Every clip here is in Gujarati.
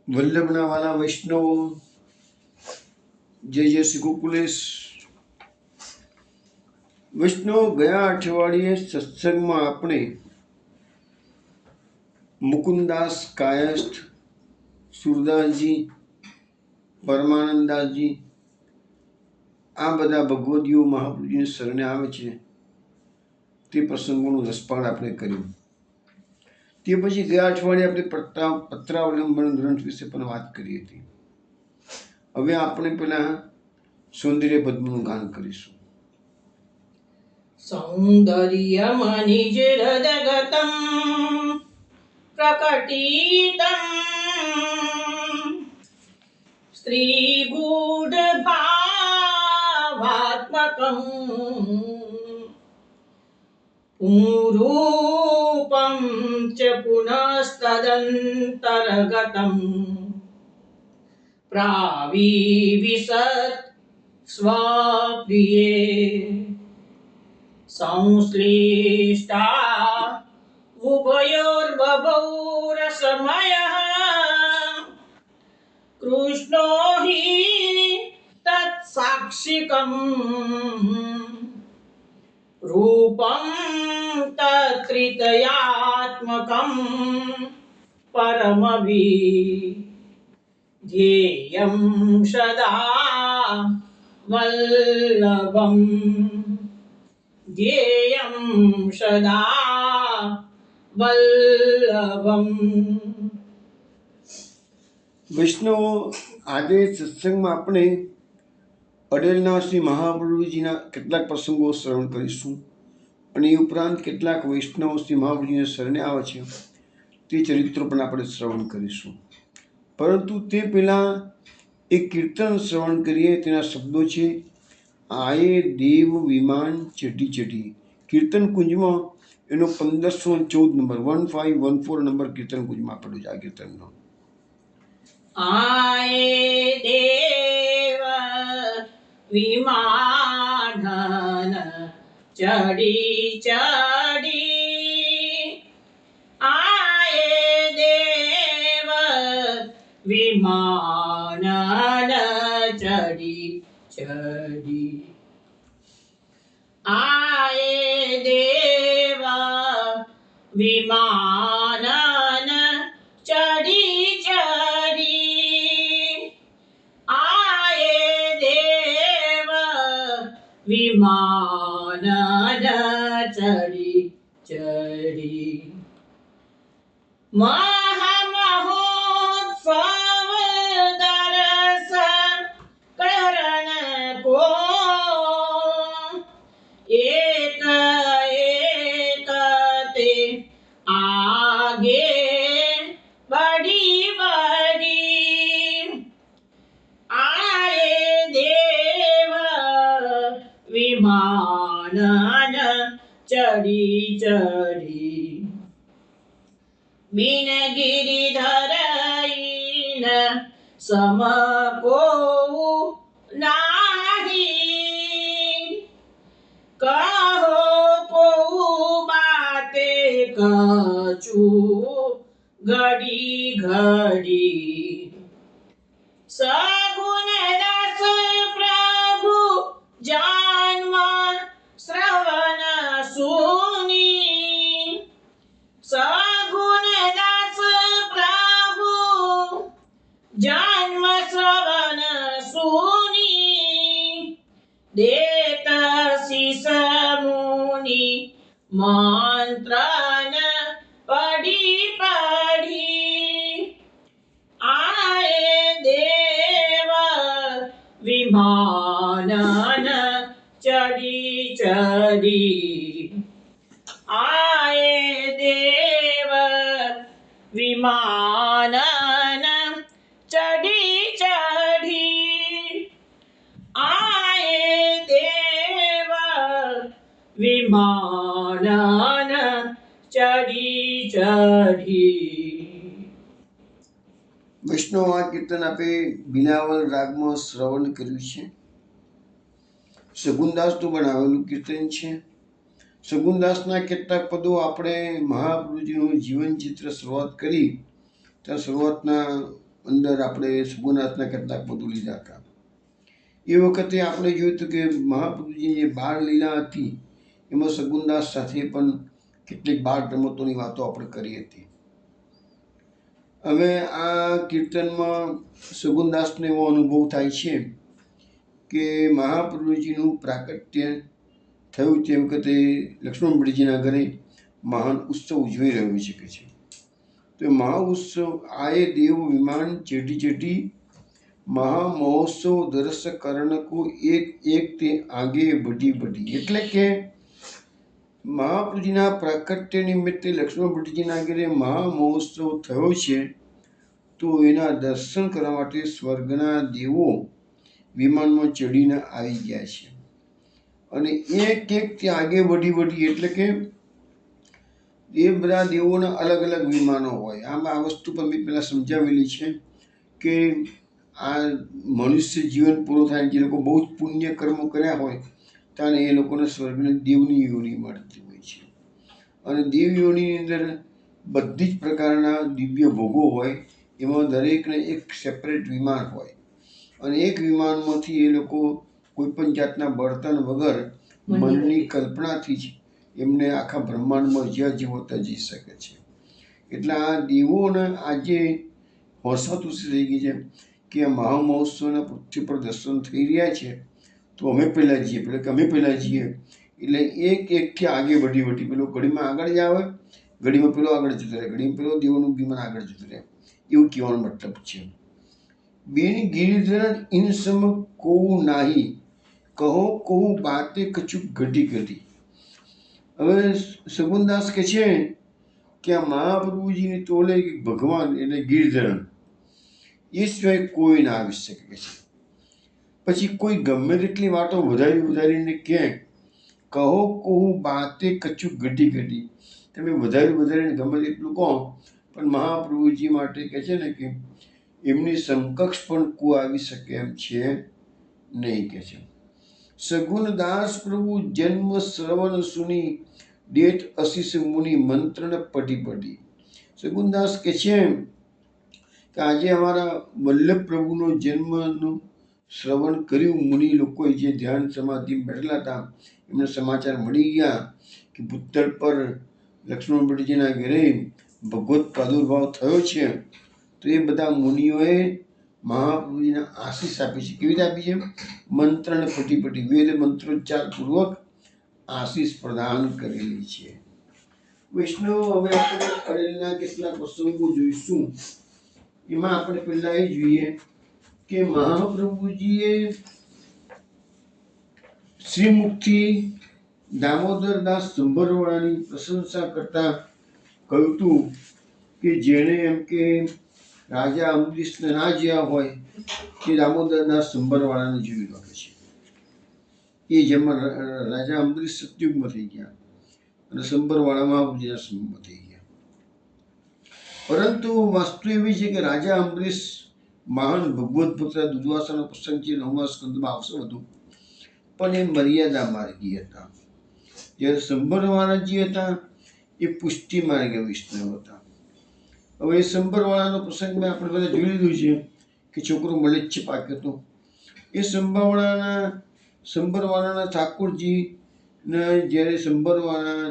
વલ્લભના વાલા વૈષ્ણવો, જય જય શ્રી ગોકુલેશ. વૈષ્ણવ, ગયા અઠવાડિયે સત્સંગમાં આપણે મુકુંદાસ કાયસ્થ, સુરદાસજી, પરમાનંદાસજી આ બધા ભગવદીઓ મહાપ્રભુજીને શરણે આવે છે તે પ્રસંગોનું રસપાન આપણે કર્યું. તે પછી ગયા અઠવાડિયે આપણે પત્રાવલંબન ગ્રંથ વિશે પણ વાત કરી હતી. હવે આપણે પેલા સૌંદર્ય પદ્મનું ગાન કરીશું. સૌંદર્યમનિજ હૃદગતં પ્રકટિતં સ્ત્રીગૂઢભાવાત્મકં પુરૂપં ચ પુનસ્તદંતર્ગતં પ્રાવિવિશત સ્વપ્રિયે સંશ્લિષ્ટા ઉભયોર્બભૌ રસમયઃ કૃષ્ણો હિ તત્સાક્ષિકં રૂપં તત્રિતયાત્મકં પરમવિધેયં સદા વલ્લભં ધ્યેયં સદા વલ્લભમ. વૈષ્ણવો, આજે સત્સંગમાં આપણે અડેલના શ્રી મહાપ્રભુજીના કેટલાક પ્રસંગો શ્રવણ કરીશું અને એ ઉપરાંત કેટલાક વૈષ્ણવો શ્રી મહાપ્રભુજીને શરણે આવે છે તે ચરિત્રો પણ આપણે શ્રવણ કરીશું. પરંતુ તે પહેલાં એક કીર્તન શ્રવણ કરીએ. તેના શબ્દો છે, આયે દેવ વિમાન ચઢી ચઢી. કીર્તન કુંજમાં એનો 1514 નંબર 1514 નંબર કીર્તન કુંજમાં પડ્યો છે આ કીર્તનનો. આયે દેવ વિમાન ચડી ચડી, આયે દેવ વિમાન ચડી ચડી, આયે દેવ વિમાન ચડી ચડી, આયે દેવ વિમાન ચડી ચડી. મહામહોત્સવ દર્શન કરણ કો એક એક તે આગે બઢી બઢી, આયે દેવ વિમાન ચડી ચડી. બિન ગિરિધર ઈન સમ કો નાહી, કહો કો બાતે કછુ ઘડી ઘડી. સગુણ રસ પ્રભુ જન્મ શ્રવણ સુની, સગુણ રસ પ્રભુ જન્મ શ્રવણ સુની, દેત શિષ મુનિ મંત્રન પઢી પઢી, આયે દેવ વિમાન ચડી ચડી, આયે દેવ વિમાન ચડી ચડી, આયે દેવ વિમાન ચડી ચડી. વૈષ્ણવ, આ કીર્તન આપે બિલાવલ રાગમાં શ્રવણ કર્યું છે. સગુનદાસનું બનાવેલું કીર્તન છે. સગુનદાસના કેટલાક પદો આપણે મહાપ્રભુજીનું જીવન ચિત્ર શરૂઆત કરી ત્યાં શરૂઆતના અંદર આપણે સગુનાથના કેટલાક પદો લીધા હતા. એ વખતે આપણે જોયું હતું કે મહાપ્રભુજીની જે બાળ લીલા હતી એમાં સગુનદાસ સાથે પણ કેટલીક બાળ રમતોની વાતો આપણે કરી હતી. હવે આ કીર્તનમાં સગુનદાસને એવો અનુભવ થાય છે કે મહાપ્રભુજીનું પ્રાકટ્ય થયું તે વખતે લક્ષ્મણ ભટ્ટજીના ઘરે મહાન ઉત્સવ ઉજવી રહ્યો છે કે છે. તો મહાઉત્સવ આયે દેવ વિમાન ચેટી ચેટી મહામહોત્સવ દરસ કરણ કો એક એક તે આગે બઢી બઢી. એટલે કે મહાપ્રભુજીના પ્રાકટ્ય નિમિત્તે લક્ષ્મણ ભટ્ટજીના ઘરે મહામહોત્સવ થયો છે. તો એના દર્શન કરવા માટે સ્વર્ગના દેવો વિમાનમાં ચડીને આવી ગયા છે અને એક એક તે આગે વધી વધી, એટલે કે એ બધા દેવોના અલગ અલગ વિમાનો હોય. આમ આ વસ્તુ પર મેં પહેલાં સમજાવેલી છે કે આ મનુષ્ય જીવન પૂરું થાય, જે લોકો બહુ જ પુણ્ય કર્મો કર્યા હોય ત્યારે એ લોકોને સ્વર્ગની દેવની યોની મળતી હોય છે. અને દેવ યોનીની અંદર બધી જ પ્રકારના દિવ્ય ભોગો હોય. એમાં દરેકને એક સેપરેટ વિમાન હોય અને એક વિમાનમાંથી એ લોકો કોઈ પણ જાતના બળતણ વગર મનની કલ્પનાથી જ એમને આખા બ્રહ્માંડમાં જ્યાં જીવો ત્યાં જઈ શકે છે. એટલે આ દેવોને આજે હોંસાતુસી થઈ ગઈ છે કે આ મહામહોત્સવના પૃથ્વી પર દર્શન થઈ રહ્યા છે તો અમે પહેલાં જઈએ, એટલે કે અમે પહેલાં જઈએ. એટલે એક એકથી આગે વધી વધી, પેલો ઘડીમાં આગળ જ આવે, ઘડીમાં પેલો આગળ જતો રહે, ઘડીમાં પેલો દેવોનું વિમાન આગળ જતું રહે, એવું કહેવાનો મતલબ છે. બેન ગિરિધર ઇન સમ કો નાહી કહો કહો બાતે કચુક ઘટી ઘટી. હવે સગુનદાસ કે છે કે આ મહાપ્રભુજીની તોલે ભગવાન એટલે ગિરિધરણ એ સિવાય કોઈ ના આવી શકે છે. પછી કોઈ ગમે તેટલી વાતો વધારી વધારીને કહે, કહો કહો બાતે કચુક ઘટી ઘટી, તમે વધારી વધારીને ગમે તેટલું કહો પણ મહાપ્રભુજી માટે કહે છે ને કે એમની સમકક્ષ પણ કોઈ આવી શકે એમ છે નહીં કે છે. સગુનદાસ પ્રભુ જન્મ શ્રવણ સુની ડેટ અશીષ મુનિ મંત્રને પઢી પઢી. સગુનદાસ કે છે કે આજે અમારા વલ્લભ પ્રભુનો જન્મનું શ્રવણ કર્યું. મુનિ લોકોએ જે ધ્યાન સમાધિ બેઠેલા હતા એમને સમાચાર મળી ગયા કે ભૂતળ પર લક્ષ્મણ ભટ્ટજીના ઘરે ભગવત પ્રાદુર્ભાવ થયો છે. તો એ બધા મુનિઓએ મહાપ્રભુજીને આશીષ આપી છે. કેવી રીતે આપી છે? મંત્રને પટી પટી, વેદ મંત્રોચ્ચાર પૂર્વક આશીષ પ્રદાન કરેલી છે. વૈષ્ણવ, હવે આપણે અડેલના કેટલાક પ્રસંગો જોઈશું. એમાં આપણે પહેલા એ જોઈએ કે મહાપ્રભુજીએ શ્રીમુખથી દામોદરદાસ સંભરવાળાની પ્રશંસા કરતા કહ્યું હતું કે જેણે એમ કે રાજા અમરીશને ના જ્યાં હોય તે દામોદરદાસ સંભરવાળાને જોઈ રાખે છે. એ જેમાં રાજા અમરીશ સતયુગમાં થઈ ગયા અને સંભરવાળા મહાપ્રભુજીના સમયમાં થઈ ગયા. પરંતુ વસ્તુ એવી છે કે રાજા અમરીશ મહાન ભગવત ભક્ત દુર્વાસાનો પ્રસંગ છે, 9મા સ્કંદમાં આવશે બધું, પણ એ મર્યાદા માર્ગી હતા. જ્યારે સંભરવાળાજી હતા એ પુષ્ટિ માર્ગે વૈષ્ણવ હતા. હવે એ સંભરવાળાનો પ્રસંગ મેં આપણે બધા જોઈ લીધું છે કે છોકરો મલેચ્છ પાક્યો હતો. એ સંભરવાળાના ઠાકોરજીને જ્યારે સંભરવાળા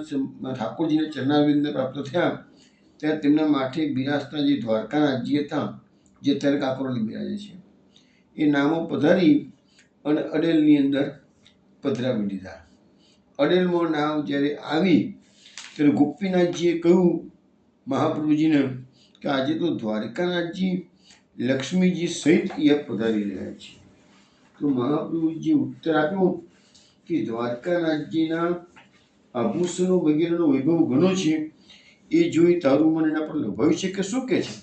ઠાકોરજીને ચરણારવિંદ પ્રાપ્ત થયા ત્યારે તેમના માથે બિરાજતા જે દ્વારકાનાથજી હતા, જે અત્યારે કાકોરલી બિરાજે છે, એ નામો પધારી અને અડેલની અંદર પધરાવી દીધા. અડેલમાં નામ જ્યારે આવી ત્યારે ગોપીનાથજીએ કહ્યું મહાપ્રભુજીને કે આજે તો દ્વારકાનાથજી લક્ષ્મીજી સહિત અહીંયા પધારી રહ્યા છે. તો મહાપ્રભુજીએ ઉત્તર આપ્યો કે દ્વારકાનાથજીના આભૂષણો વગેરેનો વૈભવ ઘણો છે, એ જોઈ તારું મન એના પર લોભાવી છે કે શું કે છે?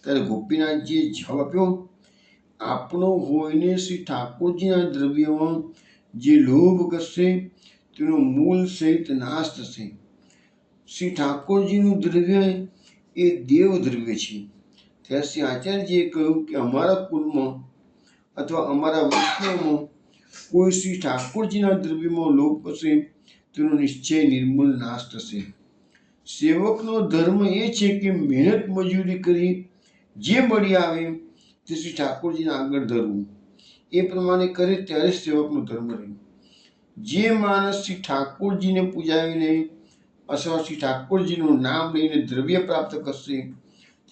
ત્યારે ગોપીનાથજીએ જવાબ આપ્યો, આપણો હોઈને શ્રી ઠાકોરજીના દ્રવ્યમાં જે લોભ કરશે તેનો મૂળ સહિત નાશ થશે. શ્રી ઠાકોરજીનું દ્રવ્ય એ દેવ દ્રવ્ય છે. ત્યારે શ્રી આચાર્યજીએ કહ્યું કે અમારા કુળમાં અથવા અમારા વૈષ્ણવમાં કોઈ શ્રી ઠાકોરજીના દ્રવ્યમાં લોભ કરશે તેનો નિશ્ચય નિર્મૂળ નાશ થશે. સેવકનો ધર્મ એ છે કે મહેનત મજૂરી કરી જે મળી આવે તે શ્રી ઠાકોરજીને આગળ ધરવું, એ પ્રમાણે કરે ત્યારે સેવકનો ધર્મ રહ્યો. જે માણસ શ્રી ઠાકોરજીને પૂજાવીને અથવા શ્રી ઠાકોરજીનું નામ લઈને દ્રવ્ય પ્રાપ્ત કરશે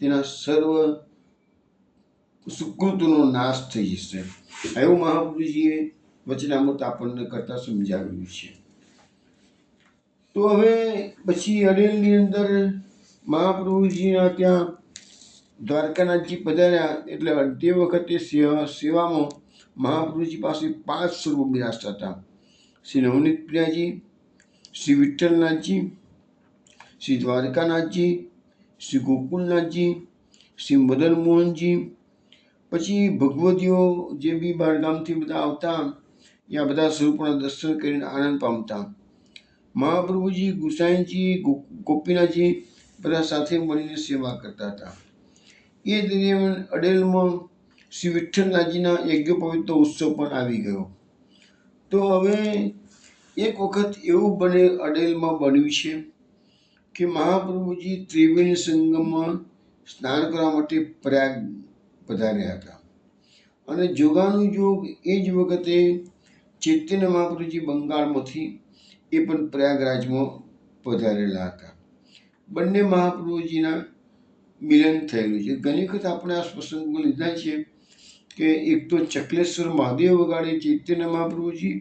તેના સર્વ સુકૃતોનો નાશ થઈ જશે. એવું મહાપ્રભુજીએ વચનામૃત આપણને કરતા સમજાવ્યું છે. તો હવે પછી અડેલની અંદર મહાપ્રભુજીના ત્યાં દ્વારકાનાથજી પધાર્યા એટલે તે વખતે સેવામાં મહાપ્રભુજી પાસે 5 સ્વરૂપ બિરાજતા હતા. શ્રી નવનીત પ્રિયાજી, શ્રી વિઠ્ઠલનાથજી, શ્રી દ્વારકાનાથજી, શ્રી ગોકુલનાથજી, શ્રી મદન મોહનજી. પછી ભગવતીઓ જે બી બહારગામથી બધા આવતા એ આ બધા સ્વરૂપોના દર્શન કરીને આનંદ પામતા. મહાપ્રભુજી, ગુસાઈજી, ગોપીનાથજી બધા સાથે મળીને સેવા કરતા હતા. એ દરમિયાન અડેલમાં શ્રી વિઠ્ઠલનાથજીના યજ્ઞોપવિત ઉત્સવ પણ આવી ગયો. તો હવે એક વખત એવું બને અડેલમાં બન્યું છે કે મહાપ્રભુજી ત્રિવેણી સંગમમાં સ્નાન કરવા માટે પ્રયાગ પધાર્યા હતા. અને જોગાનું જોગ એ જ વખતે ચૈતન્ય મહાપ્રભુજી બંગાળમાંથી એ પણ પ્રયાગરાજમાં પધારેલા હતા. બંને મહાપ્રભુજીના મિલન થયેલું છે. ઘણી વખત આપણે આ પ્રસંગો લીધા છે કે એક તો ચકલેશ્વર મહાદેવ વગાડે ચૈતન્ય મહાપ્રભુજી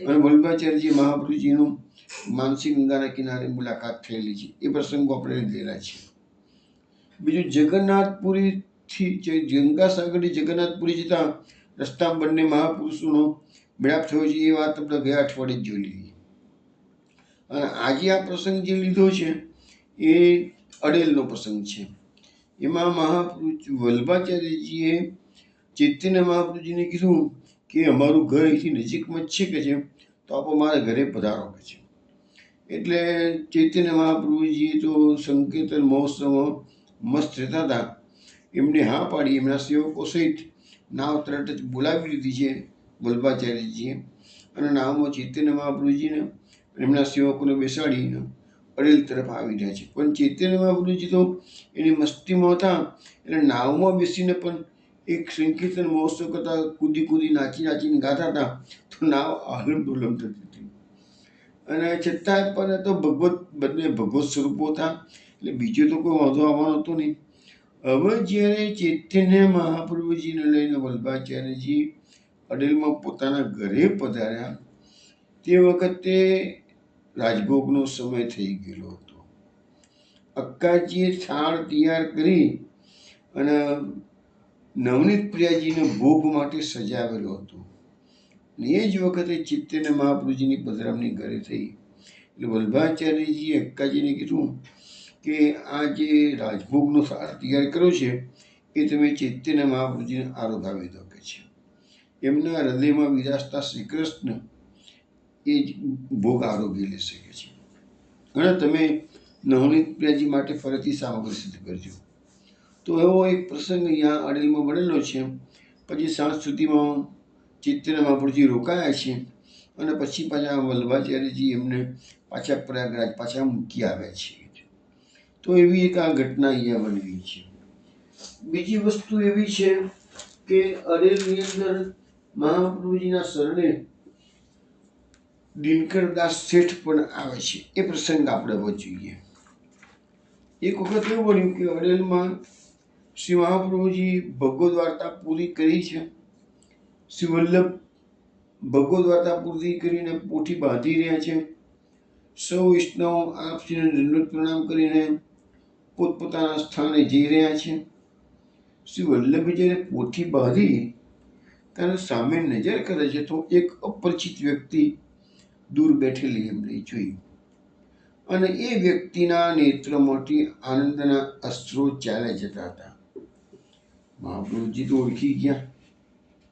અને વલ્લભાચાર્યજી મહાપ્રભુજીનું માનસી ગંગાના કિનારે મુલાકાત થયેલી છે. એ પ્રસંગો આપણે લીધેલા છે. બીજું જગન્નાથપુરીથી ગંગાસાગરથી જગન્નાથપુરી જતા રસ્તા બંને મહાપુરુષોનો મેળાપ થયો છે. એ વાત આપણે ગયા અઠવાડિયે જ જોઈ લીધી. અને આજે આ પ્રસંગ જે લીધો છે એ અડેલનો પ્રસંગ છે. એમાં મહાપુરુષ વલ્લભાચાર્યજીએ ચૈતન્ય મહાપ્રભુજીને કીધું કે અમારું ઘર અહીંથી નજીકમાં જ છે કે છે, તો આપ મારા ઘરે પધારો કે છે. એટલે ચૈતન્ય મહાપ્રભુજી તો સંકીર્તન મહોત્સવમાં મસ્ત રહેતા હતા. એમને હા પાડી, એમના સેવકો સહિત નાવ તરત જ બોલાવી લીધી છે વલ્લભાચાર્યજીએ. અને નાવમાં ચૈતન્ય મહાપ્રભુજીને એમના સેવકોને બેસાડીને અડેલ તરફ આવી રહ્યા છે. પણ ચૈતન્ય મહાપ્રભુજી તો એની મસ્તીમાં હતા એટલે નાવમાં બેસીને પણ એક સંકીર્તન મહોત્સવ કરતા કૂદી કૂદી નાચી નાચીને ગાતા હતા. તો નાવ આલમ ડોલમ થતી હતી. અને છતાંય પણ તો બંને ભગવત સ્વરૂપો હતા એટલે બીજો તો કોઈ વાંધો આવવાનો હતો નહીં. હવે જ્યારે ચૈતન્ય મહાપ્રભુજીને લઈને વલ્લભાચાર્યજી અડેલમાં પોતાના ઘરે પધાર્યા તે વખતે રાજભોગનો સમય થઈ ગયેલો હતો. અક્કાજીએ થાળ તૈયાર કરી અને નવનીત પ્રિયાજીને ભોગ માટે સજાવેલો હતો. એ જ વખતે ચૈતન્ય મહાપ્રભુજીની પધરામણી ઘરે થઈ એટલે વલ્લભાચાર્યજીએ અક્કાજીને કીધું કે આ જે રાજભોગનો થાળ તૈયાર કર્યો છે એ તમે ચૈતન્ય મહાપ્રભુજીને આરોગાવી દો કે છે. એમના હૃદયમાં વિરાજતા શ્રી કૃષ્ણ એ જ ભોગ આરોગી લઈ શકે છે. અને તમે નવનીત પ્રિયાજી માટે ફરીથી સામગ્રી સિદ્ધ કરજો. તો એવો એક પ્રસંગ અહીંયા અડેલમાં બનેલો છે. પછી સાંજ સુધીમાં ચૈતન્ય મહાપ્રભુજી રોકાયા છે અને પછી પાછા વલ્લભાચાર્યજી એમને પાછા પ્રયાગરાજ પાછા મૂકી આવ્યા છે. તો એવી એક આ ઘટના અહીંયા બનેલી છે. બીજી વસ્તુ એવી છે કે અડેલની અંદર મહાપ્રભુજીના શરણે દિનકરદાસ શેઠ પણ આવે છે. એ પ્રસંગ આપણે હવે જોઈએ. એક વખત એવું બન્યું કે અડેલમાં શ્રી મહાપ્રભુજી ભગવદ વાર્તા પૂરી કરી છે. શ્રી વલ્લભ ભગવદ વાર્તા પૂરી કરીને પોથી બાંધી રહ્યા છે. સૌ વૈષ્ણવ આપશ્રીને દંડવત પ્રણામ કરીને પોતપોતાના સ્થાને જઈ રહ્યા છે. શ્રી વલ્લભે જ્યારે પોથી બાંધી ત્યારે સામે નજર કરે છે તો એક અપરિચિત વ્યક્તિ દૂર બેઠેલી એમને જોઈ અને એ વ્યક્તિના નેત્રમાંથી આનંદના અશ્રુ ચાલ્યા જતા હતા. મહાપ્રભુજી તો ઓળખી ગયા.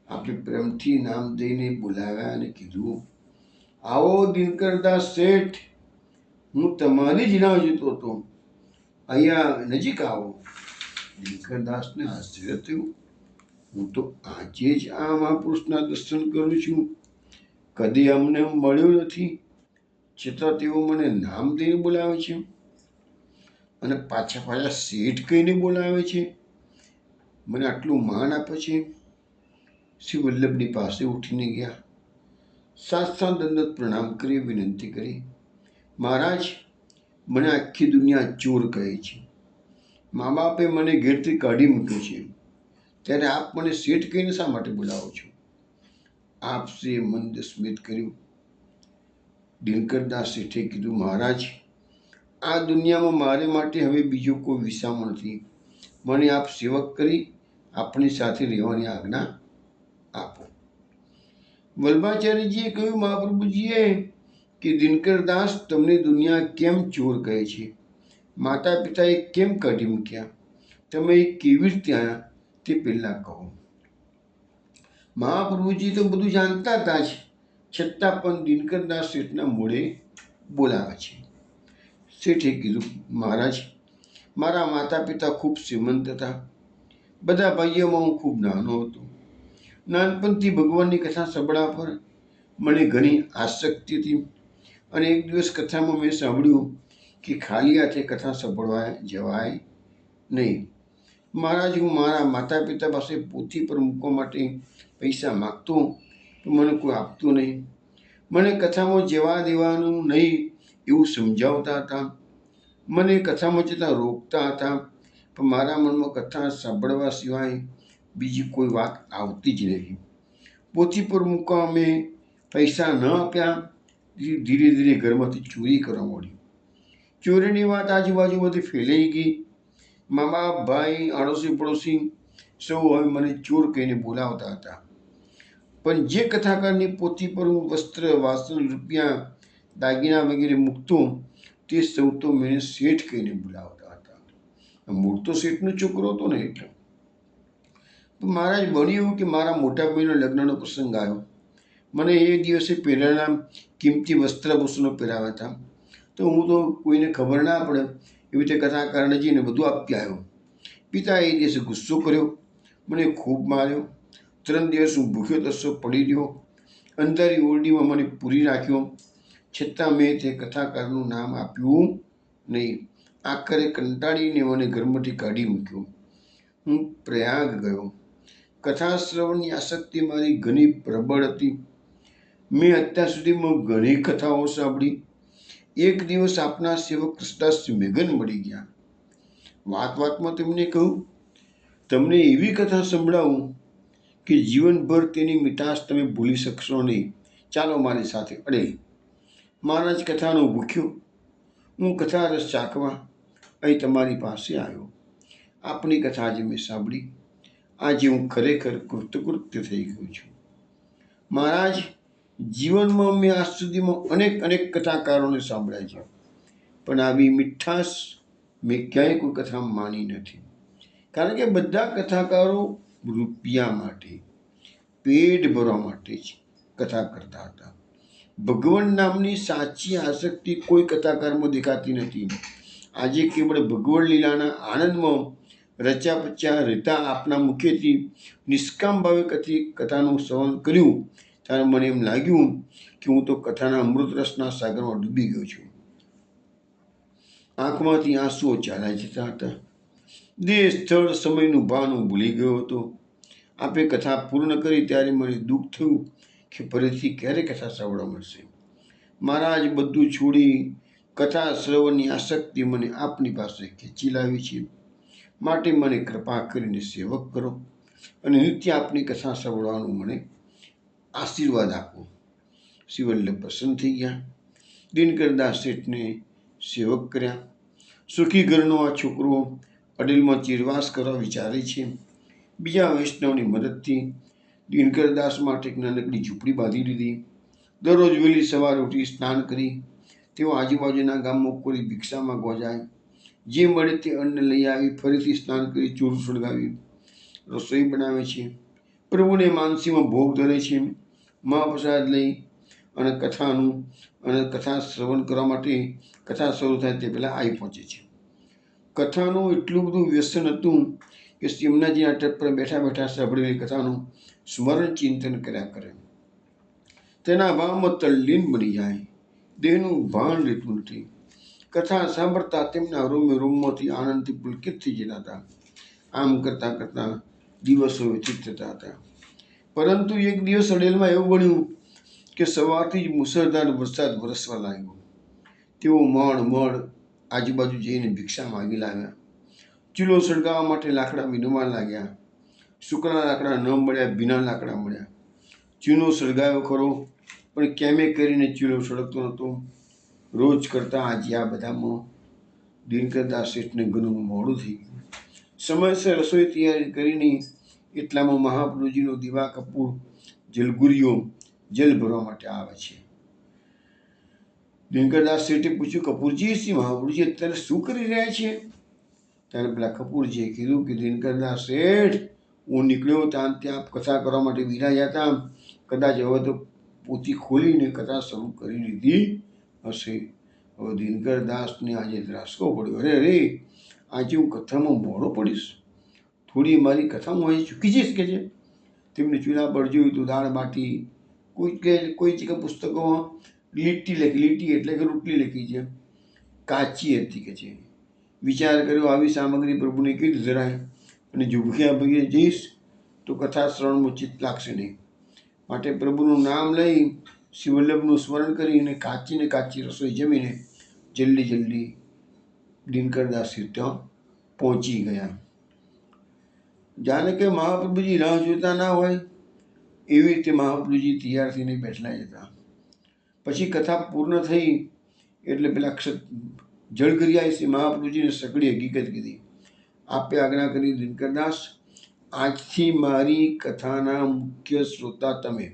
આપણે પ્રેમથી નામ દઈને બોલાવ્યા અને કીધું, આવો દિનકરદાસ શેઠ, હું તમારી જ રાહ જોતો હતો, અહીંયા નજીક આવો. દિનકરદાસને આશ્ચર્ય થયું. હું તો આજે જ આ મહાપુરુષના દર્શન કરું છું, કદી અમને મળ્યો નથી, છતાં તેઓ મને નામ દઈને બોલાવે છે અને પાછા પાછા શેઠ કહીને બોલાવે છે. મને આટલું માન આપે છે. શ્રી વલ્લભની પાસે ઉઠીને ગયા. સાષ્ટાંગ દંડવત પ્રણામ કરી વિનંતી કરી, મહારાજ, મને આખી દુનિયા ચોર કહે છે. મા બાપે મને ઘેરથી કાઢી મૂક્યો છે, ત્યારે આપ મને શેઠ કહીને શા માટે બોલાવો છો? આપશ્રીએ મંદ સ્મિત કર્યું. દિનકરદાસ શેઠે કીધું, મહારાજ, આ દુનિયામાં મારે માટે હવે બીજો કોઈ વિસામો નથી. મને આપ સેવક કરી આપની સાથે રહેવાની આજ્ઞા આપો. વલ્ભાચાર્યજીએ કહ્યું, મહાપ્રભુજીએ કે દિનકરદાસ, તમને દુનિયા કેમ ચોર કહે છે? માતા પિતાએ કેમ કાઢી મૂક્યા? તમે કેવી રીતે આવ્યા તે પહેલાં કહો. મહાપ્રભુજી તો બધું જાણતા હતા જ, છતાં પણ દિનકરદાસ શેઠના મોઢે બોલાવે છે. શેઠે કીધું, મહારાજ, મારા માતા પિતા ખૂબ શ્રીમંત હતા. બધા ભાઈઓમાં હું ખૂબ નાનો હતો. નાનપણથી ભગવાનની કથા સાંભળવા પર મને ઘણી આસક્તિ હતી, અને એક દિવસ કથામાં મેં સાંભળ્યું કે ખાલી હાથે કથા સાંભળવા જવાય નહીં. મહારાજ, હું મારા માતા પિતા પાસે પોથી પર મૂકવા માટે પૈસા માગતો, તો મને કોઈ આપતું નહીં. મને કથામાં જવા દેવાનું નહીં એવું સમજાવતા હતા. મને કથામાં જતાં રોકતા હતા, પણ મારા મનમાં કથા સાંભળવા સિવાય બીજી કોઈ વાત આવતી જ નહીં. પોથી પર મૂકવા મેં પૈસા ન આપ્યા. ધીરે ધીરે ઘરમાંથી ચોરી કરવા માંડી. ચોરીની વાત આજુબાજુમાંથી ફેલાઈ ગઈ. મા બાપ, ભાઈ, આડોશી પડોશી સૌ હવે મને ચોર કહીને બોલાવતા હતા. પણ જે કથાકારની પોથી પર હું વસ્ત્ર, વાસણ, રૂપિયા, દાગીના વગેરે મૂકતો, તે સૌ તો મને શેઠ કહીને બોલાવતા હતા. મૂળ તો શેઠનો છોકરો હતો ને એટલે. મહારાજ, બન્યું એવું કે મારા મોટા ભાઈના લગ્નનો પ્રસંગ આવ્યો. મને એ દિવસે પહેરેલા કિંમતી વસ્ત્રભૂષણો પહેરાવ્યા હતા. તો હું તો કોઈને ખબર ના પડે એવી રીતે કથાકારને જઈને બધું આપી આવ્યો. પિતાએ એ દિવસે ગુસ્સો કર્યો, મને ખૂબ માર્યો. 3 દિવસ હું ભૂખ્યો તરસો પડી રહ્યો. અંધારી ઓરડીમાં મને પૂરી રાખ્યો. છતાં મેં તે કથાકારનું નામ આપ્યું નહીં. આખરે કંટાળીને મને ઘરમાંથી કાઢી મૂક્યો. હું પ્રયાગ ગયો. કથા શ્રવણની આસક્તિ મારી ઘણી પ્રબળ હતી. મેં અત્યાર સુધીમાં ઘણી કથાઓ સાંભળી. એક દિવસ આપના સેવક કૃષ્ણદાસ મેઘન મળી ગયા. વાતમાં તેમને કહ્યું, તમને એવી કથા સંભળાવું કે જીવનભર તેની મીઠાશ તમે ભૂલી શકશો નહીં. ચાલો મારી સાથે અડે. મહારાજ, કથાનો ભૂખ્યો હું કથા રસ ચાખવા અહીં તમારી પાસે આવ્યો. આપની કથા આજે મેં સાંભળી. આજે હું ખરેખર કૃતકૃત્ય થઈ ગયો છું. મહારાજ, જીવનમાં મેં આજ સુધીમાં અનેક કથાકારોને સાંભળ્યા છે, પણ આવી મીઠાશ મેં ક્યાંય કોઈ કથા માની નથી. કારણ કે બધા કથાકારો રૂપિયા માટે, પેટ ભરવા માટે જ કથા કરતા હતા. ભગવાન નામની સાચી આસક્તિ કોઈ કથાકારમાં દેખાતી નથી. આજે કેવળ ભગવાન લીલાના આનંદમાં રચ્યા પચ્યા રહેતા આપના મુખેથી નિષ્કામ ભાવે કથાનું શ્રવણ કર્યું, ત્યારે મને એમ લાગ્યું કે હું તો કથાના અમૃત રસના સાગરમાં ડૂબી ગયો છું. આંખમાંથી આંસુઓ ચાલ્યા જતા હતા. દેહ, સ્થળ, સમયનું ભાન હું ભૂલી ગયો હતો. આપે કથા પૂર્ણ કરી ત્યારે મને દુઃખ થયું કે ફરીથી ક્યારે કથા સાંભળવા મળશે. મહારાજ, બધું છોડી કથા શ્રવણની આસક્તિ મને આપની પાસે ખેંચી લાવી છે. માટે મને કૃપા કરીને સેવક કરો અને નિત્ય આપની કથા સાંભળવાનું મને આશીર્વાદ આપો. શ્રી વલ્લભ પ્રસન્ન થઈ ગયા. દિનકરદાસ શેઠને સેવક કર્યા. સુખી ઘરનો આ છોકરો અડીલમાં ચીરવાસ કરવા વિચારે છે. બીજા વૈષ્ણવની મદદથી દિનકરદાસ માટે એક નાનકડી ઝૂંપડી બાંધી લીધી. દરરોજ વહેલી સવારે ઉઠી સ્નાન કરી તેઓ આજુબાજુના ગામમાં કોઈ ભિક્ષા માંગવા જાય. જે મળે તે અન્ન લઈ આવી ફરીથી સ્નાન કરી ચોરું સળગાવી રસોઈ બનાવે છે. પ્રભુને માનસીમાં ભોગ ધરે છે. મહાપ્રસાદ લઈ અને કથા શ્રવણ કરવા માટે કથા શરૂ થાય તે પહેલાં આવી પહોંચે છે. કથાનું એટલું બધું વ્યસન હતું કે યમુનાજીના તટ પર બેઠા બેઠા સાંભળેલી કથાનું સ્મરણ ચિંતન કર્યા કરે. તેના ભાવમાં તલ્લીન બની જાય. દેહનું ભાન રહેતું નથી. કથા સાંભળતા તેમના રોમે રોમમાંથી આનંદથી પુલકિત થઈ જતા હતા. આમ કરતાં કરતાં દિવસો વ્યતીત થતા હતા. પરંતુ એક દિવસ અડેલમાં એવું બન્યું કે સવારથી જ મુસળધાર વરસાદ વરસવા લાગ્યો. તેઓ મણ આજુબાજુ જઈને ભિક્ષા માગી લાવ્યા. ચૂલો સળગાવવા માટે લાકડા વીણવા લાગ્યા. સૂકના લાકડા ન મળ્યા, ભીના લાકડા મળ્યા. ચૂલો સળગાવ્યો ખરો, પણ કેમે કરીને ચૂલો સળગતો નહોતો. રોજ કરતાં આજે આ બધામાં દિનકરદાસ શેઠને ઘણું મોડું થઈ ગયું. સમયસર રસોઈ તૈયારી કરીને એટલામાં મહાપ્રભુજીનો દીવા કપૂર જલગુરીઓ જલ ભરવા માટે આવે છે. દિનકરદાસ શેઠે પૂછ્યું, કપૂરજી, શ્રી મહાપ્રભુજી અત્યારે શું કરી રહ્યા છે? ત્યારે પેલા કપૂરજીએ કીધું કે દિનકરદાસ શેઠ, હું નીકળ્યો ત્યાં કથા કરવા માટે બિરાજ્યા હતા. કદાચ હવે તો પોથી ખોલીને કથા શરૂ કરી લીધી હશે. હવે દિનકરદાસને આજે ધ્રાસકો પડ્યો. અરે, આજે હું કથામાં મોડો પડીશ, થોડી મારી કથા હું અહીં ચૂકી જઈશ કે છે. તેમને ચૂલા પર જોયું તો દાળ બાટી, કોઈ જગ્યા પુસ્તકોમાં લીટી એટલે કે રોટલી લખી છે, કાચી હતી કે છે. વિચાર કર્યો, આવી સામગ્રી પ્રભુને કેવી રીતે ધરાય, અને જો ભૂખ્યા ભાગે જઈશ તો કથા શ્રવણમાં ચિત્ત લાગશે નહીં. માટે પ્રભુનું નામ લઈ શ્રી વલ્લભનું સ્મરણ કરીને કાચી રસોઈ જમીને જલ્દી દિનકરદાસ ત્યાં પહોંચી ગયા. જાણે કે મહાપ્રભુજી રાહ જોતા ના હોય એવી રીતે મહાપ્રભુજી તૈયાર થઈને બેઠેલા હતા. પછી કથા પૂર્ણ થઈ એટલે પેલા જળગરિયાએ શ્રી મહાપ્રભુજીને સઘળી હકીકત કીધી. આપે આજ્ઞા કરી, દિનકરદાસ, આજથી મારી કથાના મુખ્ય શ્રોતા તમે.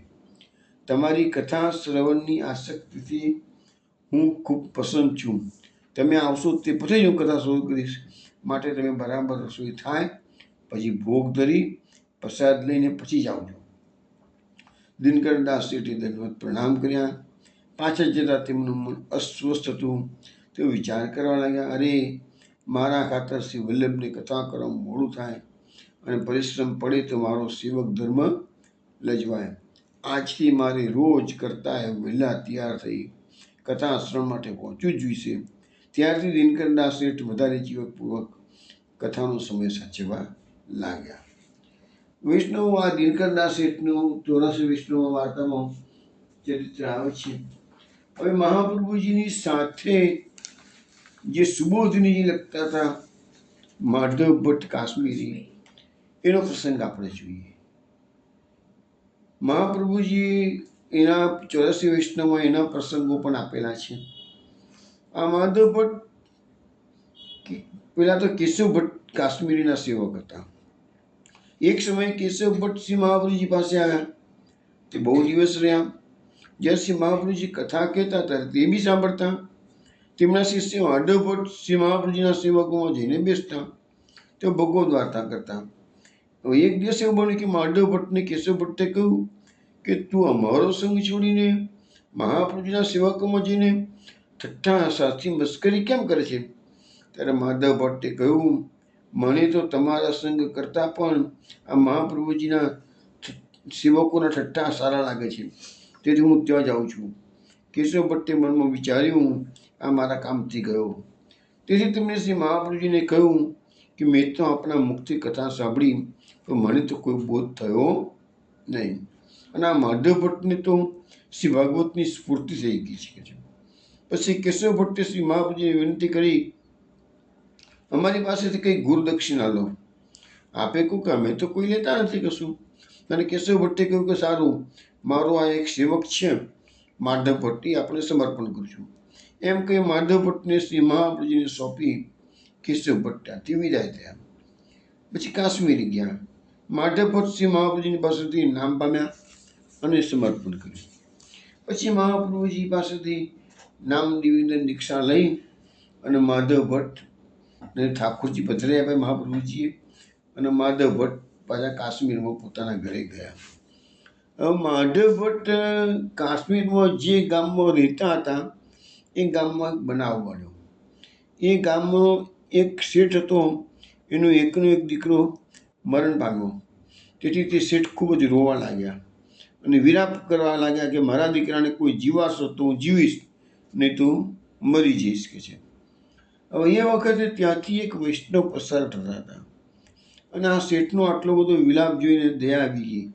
તમારી કથા શ્રવણની આસક્તિથી હું ખૂબ પસંદ છું. તમે આવશો તે પછી જ હું કથા શરૂ કરીશ. માટે તમે બરાબર રસોઈ થાય પછી ભોગ ધરી પ્રસાદ લઈને પછી જ આવજો. દિનકરદાસ શેઠે દંડવત પ્રણામ કર્યા. પાછળ જતાં તેમનું મન અસ્વસ્થ હતું. તેઓ વિચાર કરવા લાગ્યા, અરે, મારા ખાતર શ્રી વલ્લભને કથા કરવામાં મોડું થાય અને પરિશ્રમ પડે તો મારો સેવક ધર્મ લજવાય. આજથી મારે રોજ કરતાં વહેલા તૈયાર થઈ કથા શ્રવણ માટે પહોંચવું જ જોઈશે. ત્યારથી દિનકરદાસ શેઠ વધારે જીવકપૂર્વક કથાનો સમય સાચવવા લાગ્યા. વૈષ્ણવ, આ દિનકરદાસ શેઠનું 84 વૈષ્ણવ વાર્તામાં ચરિત્ર આવે છે. હવે મહાપ્રભુજીની સાથે જે સુબોધનીજી લખતા હતા, માધવ ભટ્ટ કાશ્મીરી, એનો પ્રસંગ આપણે જોઈએ. મહાપ્રભુજી એના 84 વૈષ્ણવમાં એના પ્રસંગો પણ આપેલા છે. આ માધવ ભટ્ટ પેલા તો કેશવ ભટ્ટ કાશ્મીરીના સેવક હતા. એક સમયે કેશવ ભટ્ટ શ્રી મહાપ્રભુજી પાસે આવ્યા. તે બહુ દિવસ રહ્યા. જ્યારે શ્રી મહાપ્રભુજી કથા કહેતા ત્યારે તે બી સાંભળતા. તેમના શિષ્ય માધવ ભટ્ટ શ્રી મહાપ્રભુજીના સેવકોમાં જઈને બેસતા. તેઓ ભગવદ વાર્તા કરતા. હવે એક દિવસ એવું બન્યું કે માધવ ભટ્ટને કેશવ ભટ્ટે કહ્યું કે તું અમારો સંગ છોડીને મહાપ્રભુજીના સેવકોમાં જઈને ઠઠ્ઠા સાથી મસ્કરી કેમ કરે છે? ત્યારે માધવ ભટ્ટે કહ્યું, મને તો તમારા સંગ કરતાં પણ આ મહાપ્રભુજીના સેવકોના ઠઠ્ઠા સારા લાગે છે, તેથી હું ત્યાં જાઉં છું. કેશવ ભટ્ટે મનમાં વિચાર્યું, આ મારા કામથી ગયો. તેથી તેમણે શ્રી મહાપ્રભુજીને કહ્યું કે મેં તો આપણા મુખથી કથા સાંભળી, તો મને તો કોઈ બોધ થયો નહીં. અને આ માધવ ભટ્ટને તો શ્રી ભાગવતની સ્ફૂર્તિ થઈ ગઈ છે. પછી કેશવ ભટ્ટે શ્રી મહાપ્રભુજીને વિનંતી કરી, અમારી પાસેથી કંઈ ગુરુદક્ષિણા લો. આપે કહ્યું કે અમે તો કોઈ લેતા નથી કશું. અને કેશવ ભટ્ટે કહ્યું કે સારું, મારો આ એક સેવક છે માધવ ભટ્ટ, એ આપણે સમર્પણ કરશું. એમ કહી માધવ ભટ્ટને શ્રી મહાપ્રભુજીને સોંપી કેશવ ભટ્ટ ત્યાંથી વિદાય થયા. પછી કાશ્મીરી ગયા. માધવ ભટ્ટ શ્રી મહાપ્રભુજીની પાસેથી નામ પામ્યા અને સમર્પણ કર્યું. પછી મહાપ્રભુજી પાસેથી નામ નિવેદન દીક્ષા લઈ અને માધવ ભટ્ટ ને ઠાકોરજી પધરે આપ્યા મહાપ્રભુજીએ, અને માધવ ભટ્ટ પાછા કાશ્મીરમાં પોતાના ઘરે ગયા. હવે માધવ ભટ્ટ કાશ્મીરમાં જે ગામમાં રહેતા હતા એ ગામમાં એક બનાવ બન્યો. એ ગામમાં એક શેઠ હતો, એનો એકનો એક દીકરો મરણ પામ્યો. તેથી તે શેઠ ખૂબ જ રોવા લાગ્યા અને વિલાપ કરવા લાગ્યા કે મારા દીકરાને કોઈ જીવાશો તો હું જીવીશ, નહીં તો મરી જઈશ કે છે. હવે એ વખતે ત્યાંથી એક વૈષ્ણવ પસાર થતા હતા. અને આ શેઠનો આટલો બધો વિલાપ જોઈને દયા આવી ગઈ.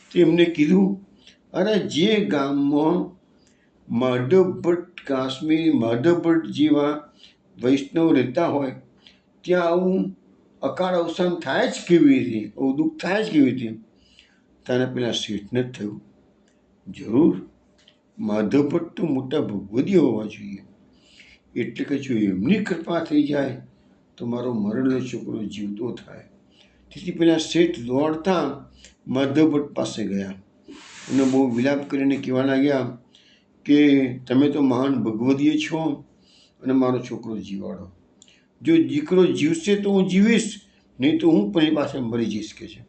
તો એમને કીધું, અરે જે ગામમાં માધવ ભટ્ટ કાશ્મીરી માધવ ભટ્ટ જેવા વૈષ્ણવ રહેતા હોય ત્યાં આવું અકાળ અવસાન થાય જ કેવી રીતે, આવું દુઃખ થાય જ કેવી રીતે? તારે પેલા શેઠને જ થયું, જરૂર માધવ ભટ્ટ તો મોટા ભગવદીય હોવા જોઈએ, એટલે કે જો એમની કૃપા થઈ જાય તો મારો મરેલો છોકરો જીવતો થાય. તેથી પેલા શેઠ દોડતા માધવ ભટ્ટ પાસે ગયા અને બહુ વિલાપ કરીને કહેવા લાગ્યા કે તમે તો મહાન ભગવદીય છો અને મારો છોકરો જીવાડો. જો દીકરો જીવશે તો હું જીવીશ, નહીં તો હું પણ એની પાસે મરી જઈશ કે છે.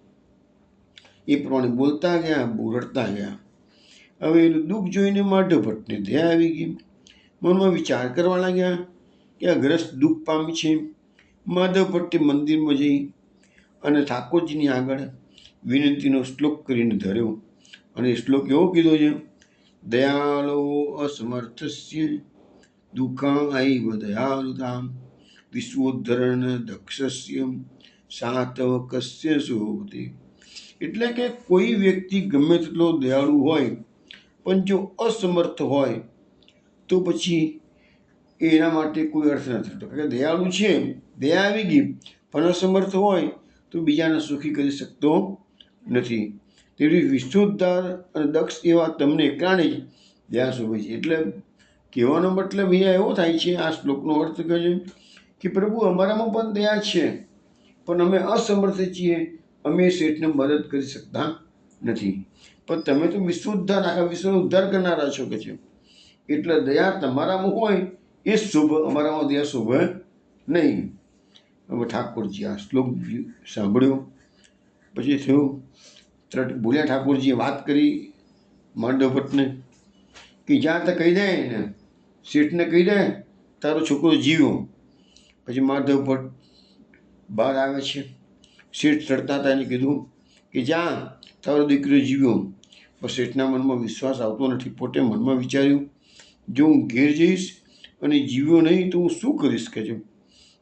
એ પ્રમાણે બોલતા ગયા, બોરડતા ગયા. હવે એનું દુઃખ જોઈને માધવ ભટ્ટને દયા આવી ગઈ. મનમાં વિચાર કરવા લાગ્યા કે આ ગ્રસ્ત દુઃખ પામી છે. માધવ ભટ્ટે મંદિરમાં જઈ અને ઠાકોરજીની આગળ વિનંતીનો શ્લોક કરીને ધર્યો. અને એ શ્લોક એવો કીધો છે, દયાળો અસમર્થસ્ય દુઃખાયૈવ દયાલુતામ વિશ્વોદ્ધરણ દક્ષસ્ય સાતવકસ્ય શોભતે. એટલે કે કોઈ વ્યક્તિ ગમે તેટલો દયાળુ હોય પણ જો અસમર્થ હોય તો પછી એના માટે કોઈ અર્થ નથી થતો. કારણ કે દયાળુ છે, દયા આવી ગઈ, પણ અસમર્થ હોય તો બીજાને સુખી કરી શકતો નથી. તેથી વિશ્વોદ્ધાર અને દક્ષ એવા તમને એકલાને જ દયા શોભે છે. એટલે કહેવાનો મતલબ અહીંયા એવો થાય છે, આ શ્લોકનો અર્થ કહે છે કે પ્રભુ અમારામાં પણ દયા છે, પણ અમે અસમર્થ છીએ, અમે શેઠને મદદ કરી શકતા નથી. પણ તમે તો વિશ્વોદ્ધાર, આખા વિશ્વનો ઉદ્ધાર કરનારા છો કે છે, એટલે દયા તમારામાં હોય એ જ શોભ, અમારામાં દયા શોભે નહીં. હવે ઠાકોરજી આ શ્લોક સાંભળ્યો પછી થયું, તરત બોલ્યા ઠાકોરજીએ વાત કરી માધવ ભટ્ટને કે જ્યાં તો કહી દે ને, શેઠને કહી દે તારો છોકરો જીવ્યો. પછી માધવ ભટ્ટ બહાર આવે છે. શેઠ ચડતા હતા એને કીધું કે જા તારો દીકરો જીવ્યો. પણ શેઠના મનમાં વિશ્વાસ આવતો નથી. પોતે મનમાં વિચાર્યું, જો હું ઘેર જઈશ અને જીવ્યો નહીં તો હું શું કરીશ કે છે.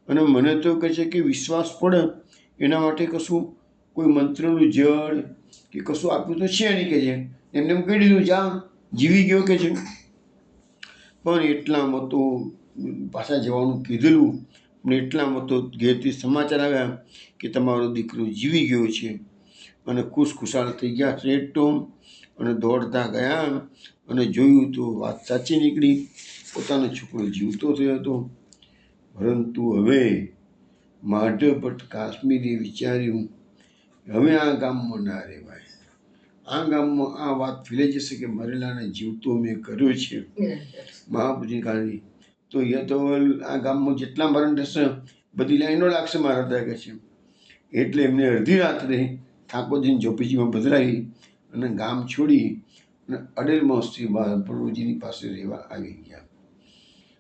અને મને તો કહે છે કે વિશ્વાસ પડે એના માટે કશું કોઈ મંત્રનું જળ કે કશું આપ્યું તો છે નહીં કે છે. એમને એમ કહી દીધું જા જીવી ગયો કે છે. પણ એટલામાં તો પાછા જવાનું કીધેલું, પણ એટલામાં તો ઘેરથી સમાચાર આવ્યા કે તમારો દીકરો જીવી ગયો છે. અને ખુશખુશાલ થઈ ગયા શેઠ તો, અને દોડતા ગયા અને જોયું તો વાત સાચી નીકળી, પોતાનો છોકરો જીવતો થયો હતો. પરંતુ હવે માધવ ભટ્ટ કાશ્મીરીએ વિચાર્યું, હવે આ ગામમાં ના રહેવાય. આ ગામમાં આ વાત ફેલાઈ જશે કે મરેલાને જીવતો મેં કર્યો છે મહાપુરુષની કારણે, તો એ તો આ ગામમાં જેટલા મરણ થશે બધી લાઈનો લાગશે મારા ત્યાં કે છે. એટલે એમને અડધી રાત્રે ઠાકોરજીની ઝોપડીમાં પધરાવી અને ગામ છોડી અને અડેરમાં શ્રી મહાપ્રભુજીની પાસે રહેવા આવી ગયા.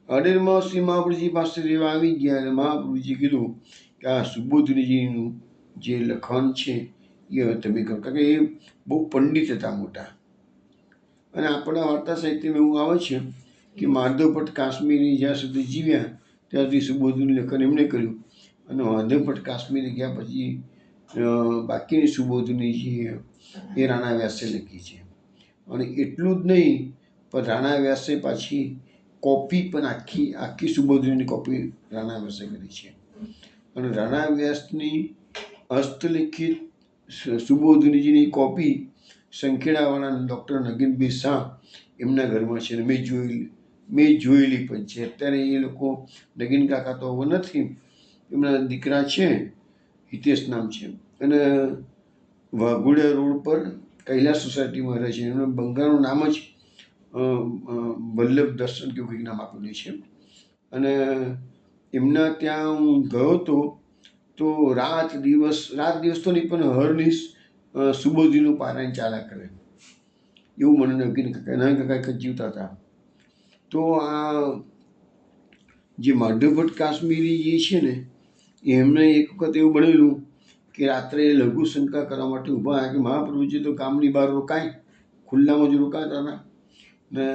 અડેરમાં શ્રી મહાપ્રભુજી પાસે રહેવા આવી ગયા અને મહાપ્રભુજી કીધું કે આ સુબોધનીજીનું જે લખાણ છે એ તમે કરો. કારણ કે એ બહુ પંડિત હતા મોટા. અને આપણા વાર્તા સાહિત્યમાં એવું આવે છે કે માધવ ભટ્ટ કાશ્મીરી જ્યાં સુધી જીવ્યા ત્યાં સુધી સુબોધનું લેખન એમણે કર્યું. અને માધવ ભટ્ટ કાશ્મીરી ગયા પછી બાકીની સુબોધની જે એ રાણા વ્યાસે લખી છે. અને એટલું જ નહીં, પણ રાણા વ્યાસે પાછી કોપી પણ આખી સુબોધની કોપી રાણા વ્યાસે કરી છે. અને રાણા વ્યાસની હસ્તલિખિત સુબોધનીજીની કોપી સંખેડાવાળા ડૉક્ટર નગીનભાઈ શાહ એમના ઘરમાં છે. મેં જોયેલી પણ છે. અત્યારે એ લોકો નગીન કાકા તો હવે નથી, એમના દીકરા છે, હિતેશ નામ છે, અને વાઘોડિયા રોડ પર કૈલાસ સોસાયટીમાં રહે છે. એમનું બંગાળનું નામ જ વલ્લભ દર્શન કે કંઈક નામ આપેલું છે. અને એમના ત્યાં હું ગયો હતો તો રાત દિવસ તો નહીં પણ હરનિશ સુબોધીનું પારાયણ ચાલ્યા કરે એવું મને નગીન કાકા જીવતા હતા. તો આ જે માધવ ભટ્ટ કાશ્મીરી જે છે ને, એમને એક વખત એવું બનેલું કે રાત્રે લઘુ શંકા કરવા માટે ઊભા આવ્યા કે મહાપ્રભુજી તો ગામની બહાર રોકાય, ખુલ્લામાં જ રોકાતા હતા. ને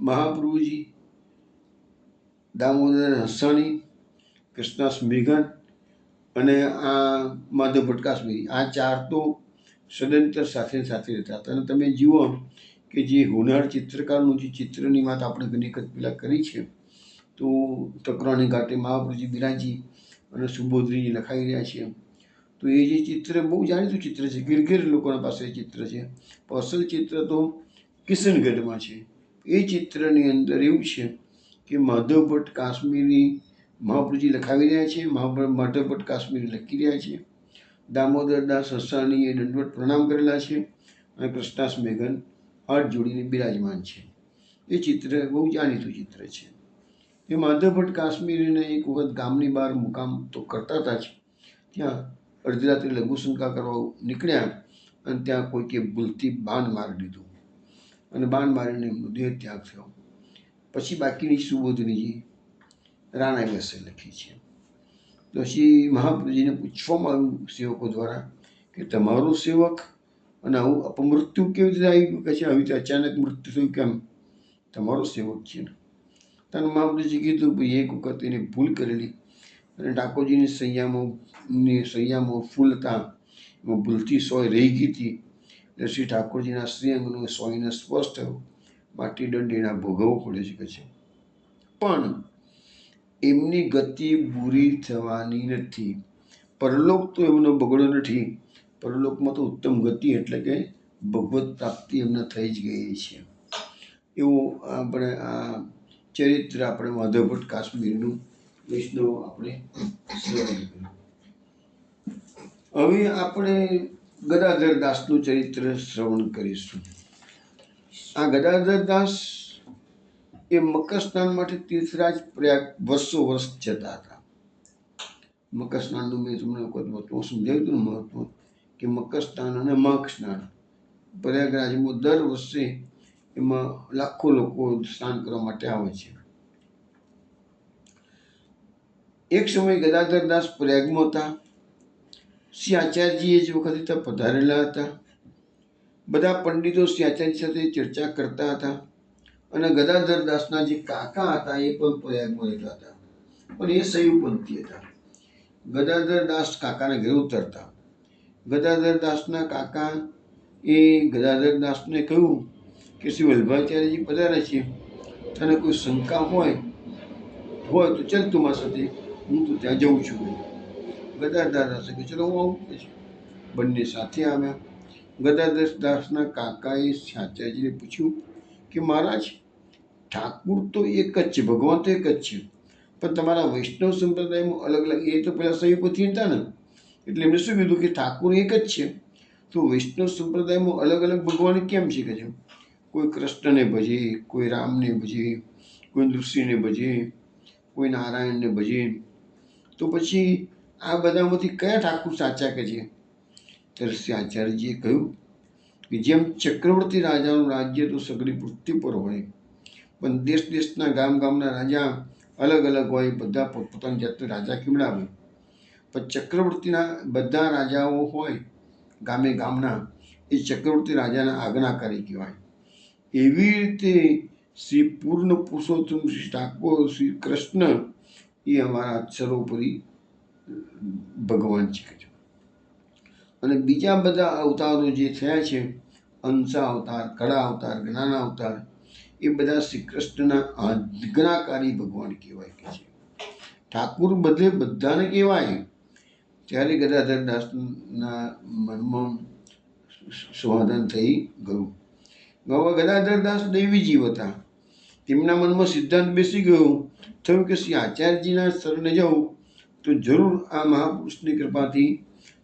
મહાપ્રભુજી દામોદર હસાણી, કૃષ્ણાસ મેઘન અને આ માધવ ભટ્ટ કાશ્મીરી, આ ચાર તો સદંતર સાથે સાથે રહેતા હતા. અને તમે જુઓ કે જે હોનાર ચિત્રકારનું જે ચિત્રની વાત આપણે ઘણી વખત પહેલાં કરી છે, તો તકરાણી ઘાટે મહાપ્રભુજી બિરાજી અને સુબોધરીજી લખાઈ રહ્યા છે. તો એ જે ચિત્ર બહુ જાણીતું ચિત્ર છે, ઘેર ઘેર લોકોના પાસે એ ચિત્ર છે. પણ અસલ ચિત્ર તો કિશનગઢમાં છે. એ ચિત્રની અંદર એવું છે કે માધવ ભટ્ટ કાશ્મીરી મહાપ્રભુજી લખાવી રહ્યા છે, માધવ ભટ્ટ કાશ્મીરી લખી રહ્યા છે, દામોદરદાસ હસાણીએ દંડવત પ્રણામ કરેલા છે, અને કૃષ્ણાસ મેઘન હાથ જોડીને બિરાજમાન છે. એ ચિત્ર બહુ જાણીતું ચિત્ર છે. એ માધવ ભટ્ટ કાશ્મીરીને એક વખત ગામની બહાર મુકામ તો કરતા હતા જ, ત્યાં અડધી રાત્રે લઘુશંકા કરવા નીકળ્યા અને ત્યાં કોઈકે ભૂલથી બાણ મારી દીધું અને બાણ મારીને એમનો દેહ ત્યાગ થયો. પછી બાકીની સુબોધનીજી રાણાએ બેસે લખી છે. પછી મહાપ્રભુજીને પૂછવામાં આવ્યું સેવકો દ્વારા કે તમારો સેવક અને આવું અપમૃત્યુ કેવી રીતે આવી ગયું, કે છે આવી રીતે અચાનક મૃત્યુ થયું કેમ, તમારો સેવક છે ને. ત્યારે મહાપ્રભુજી કીધું ભાઈ એક વખત એને ભૂલ કરેલી અને ઠાકોરજીની સૈયામો ફૂલ હતા, એમાં ભૂલથી સોય રહી ગઈ હતી, એટલે શ્રી ઠાકોરજીના શ્રીઅંગનો સોયને સ્પર્શ થયો, માટી દંડ એના ભોગવવો પડે છે કે છે. પણ એમની ગતિ બુરી થવાની નથી, પરલોક તો એમનો બગડો નથી, પરલોકમાં તો ઉત્તમ ગતિ એટલે કે ભગવત પ્રાપ્તિ એમને થઈ જ ગઈ છે. એવું આપણે આ ચરિત્ર આપણે માધવ ભટ્ટ કાશ્મીરનું વૈષ્ણવ આપણે શ્રવણ કર્યું. હવે આપણે ગદાધર દાસનું ચરિત્ર શ્રવણ કરીશું. આ ગદાધર દાસ એ મકર સ્નાન માટે તીર્થરાજ પ્રયાગ વર્ષ જતા હતા. મકર સ્નાનનું મેં તમને મહત્વ સમજાવ્યું હતું ને, મહત્વ કે મકર સ્નાન અને માઘ સ્નાન પ્રયાગરાજમાં દર વર્ષે એમાં લાખો લોકો સ્નાન કરવા માટે આવે છે. એક સમય ગદાધર દાસ પ્રયાગમાં હતા. શ્રી આચાર્યજી એ જ વખતે ત્યાં પધારેલા હતા. બધા પંડિતો શ્રી આચાર્ય સાથે ચર્ચા કરતા હતા અને ગદાધર દાસના જે કાકા હતા એ પણ પ્રયાગમાં રહેતા હતા, પણ એ શૈવપંથી હતા. ગદાધર દાસ કાકાને ઘરે ઉતરતા. ગદાધર દાસના કાકા એ ગદાધર દાસને કહ્યું કે શ્રી વલ્લભાચાર્યજી પધારે છે, તને કોઈ શંકા હોય તો ચાલ તું મારા સાથે, હું તો ત્યાં જઉં છું. ગદાધર દાસે કે ચલો હું આવું કે છે. બંને સાથે આવ્યા. ગદાધર દાસના કાકાએ આચાર્યજીને પૂછ્યું કે મહારાજ, ઠાકુર તો એક જ છે, ભગવાન તો એક જ છે, પણ તમારા વૈષ્ણવ સંપ્રદાયમાં અલગ અલગ, એ તો પેલા શૈવપંથી હતા ને, એટલે એમને શું કીધું કે ઠાકુર એક જ છે, તો વૈષ્ણવ સંપ્રદાયમાં અલગ અલગ ભગવાન કેમ છે કે છે, કોઈ કૃષ્ણને ભજે, કોઈ રામને ભજે, કોઈ નૃસિંહને ભજે, કોઈ નારાયણને ભજે, તો પછી આ બધામાંથી કયા ઠાકુર સાચા કે છે. ત્યારે શ્રી આચાર્યજીએ કહ્યું કે જેમ ચક્રવર્તી રાજાનું રાજ્ય તો સગળી પૃથ્વી પર હોય, પણ દેશ દેશના ગામના રાજા અલગ અલગ હોય, બધા પોતપોતાની જાતને રાજા કેવડાવે, પણ ચક્રવર્તીના બધા રાજાઓ હોય ગામના, એ ચક્રવર્તી રાજાના આજ્ઞાકારી કહેવાય. એવી રીતે શ્રી પૂર્ણ પુરુષોત્તમ શ્રી ઠાકોર શ્રી કૃષ્ણ એ અમારા સર્વોપરી ભગવાન છે. અને બીજા બધા અવતારો જે થયા છે, અંશા અવતાર, કળા અવતાર, જ્ઞાન અવતાર, એ બધા શ્રી કૃષ્ણના આજ્ઞાકારી ભગવાન કહેવાય કે છે. ઠાકુર બધે બધાને કહેવાય. ત્યારે ગદાધર દાસના મનમાં સમાધાન થઈ ગયું. હવે ગદાધર દાસ દૈવી જીવ હતા. તેમના મનમાં સિદ્ધાંત બેસી ગયો, થયું કે શ્રી આચાર્યજીના શરણે જાઉં તો જરૂર આ મહાપુરુષની કૃપાથી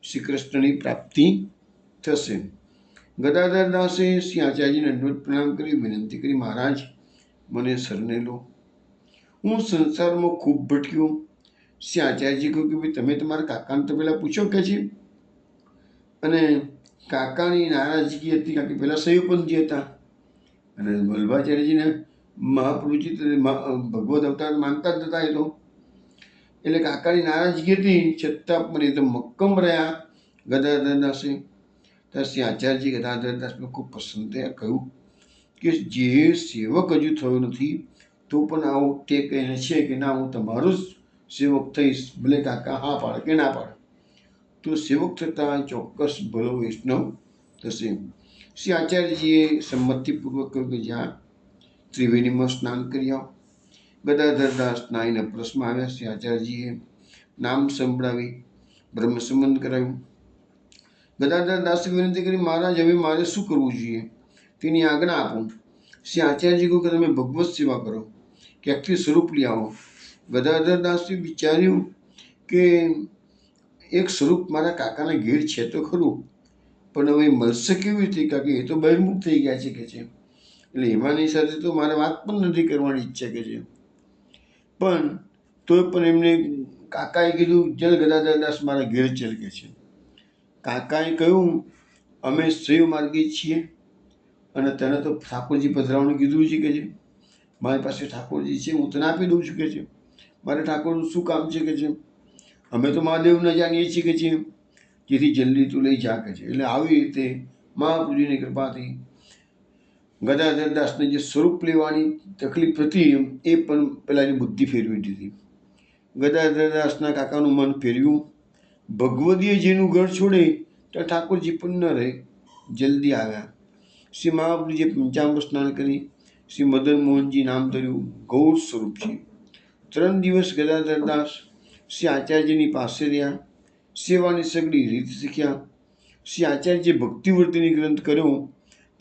શ્રી કૃષ્ણની પ્રાપ્તિ થશે. ગદાધર દાસે શ્રી આચાર્યજીને દંડવત પ્રણામ કરી વિનંતી કરી, મહારાજ મને શરણે લો, હું સંસારમાં ખૂબ ભટક્યો. શ્રી આચાર્યજી કહ્યું કે ભાઈ તમે તમારા કાકાને તો પહેલાં પૂછો કે છે. અને કાકાની નારાજગી હતી, કારણ કે પહેલાં શૈવપંથી હતા અને વલ્લભાચાર્યજીને મહાપ્રભુજી ભગવત અવતાર માનતા જ નતા. એ તો એટલે કાકાની નારાજગી હતી, છતાં પણ એકદમ મક્કમ રહ્યા ગદાધર દાસે. ત્યારે શ્રી આચાર્યજી ગદાધર દાસને ખૂબ પસંદ થયા. કહ્યું કે જે સેવક હજુ થયો નથી તો પણ આવું તે કહીને છે કે ના હું તમારો જ સેવક થઈશ, ભલે કાકા હા પાડે કે ના પાડે. તો સેવક થતાં ચોક્કસ ભલો વૈષ્ણવ થશે. શ્રી આચાર્યજીએ સંમતિપૂર્વક કહ્યું કે જ્યાં ત્રિવેણીમાં સ્નાન કરી આવો. ગદાધરદાસ નાઈને પ્રશ્નમાં આવ્યા. શ્રી આચાર્યજીએ નામ સંભળાવી બ્રહ્મ સંબંધ કરાવ્યું. ગદાધરદાસે વિનંતી કરી, મહારાજ હવે મારે શું કરવું જોઈએ, તેની આજ્ઞા આપો. શ્રી આચાર્યજી કહ્યું કે તમે ભગવત સેવા કરો, ક્યાંકથી સ્વરૂપ લઈ આવો. ગદાધરદાસે વિચાર્યું કે એક સ્વરૂપ મારા કાકાના ઘેર છે તો ખરું, પણ હવે મળશે કેવી રીતે, કારણ કે એ તો બહિર્મુખ થઈ ગયા છે કે છે, એટલે એમાંની સાથે તો મારે વાત પણ નથી કરવાની ઈચ્છા કે છે. પણ તોય પણ એમને કાકાએ કીધું, જલ ગદાધરદાસ મારા ઘેર ચલ કે છે. કાકાએ કહ્યું, અમે શૈવ માર્ગી છીએ અને તને તો ઠાકોરજી પધરાવવાનું કીધું છે કે છે. મારી પાસે ઠાકોરજી છે, હું તને આપી દઉં છું કે છે. મારે ઠાકોરનું શું કામ છે કે છે, અમે તો મહાદેવને જાણીએ છીએ કે છે, જેથી જલ્દી તું લઈ જા કે છે. એટલે આવી રીતે મહાપ્રભુજીની કૃપાથી ગદાધરદાસને જે સ્વરૂપ લેવાની તકલીફ હતી એ પણ પેલાની બુદ્ધિ ફેરવી દીધી. ગદાધરદાસના કાકાનું મન ફેરવ્યું. ભગવદીએ જેનું ઘર છોડે ત્યાં ઠાકોરજી પણ ન રહે, જલ્દી આવ્યા. શ્રી મહાપ્રભુજીએ પંચામૃત સ્નાન કરી શ્રી મદન મોહનજી નામ ધર્યું. ગૌર સ્વરૂપ છે. 3 દિવસ ગદાધરદાસ શ્રી આચાર્યજીની પાસે રહ્યા. સેવાની સગળી રીત શીખ્યા. શ્રી આચાર્યજીએ ભક્તિવર્ધિની ગ્રંથ કર્યો,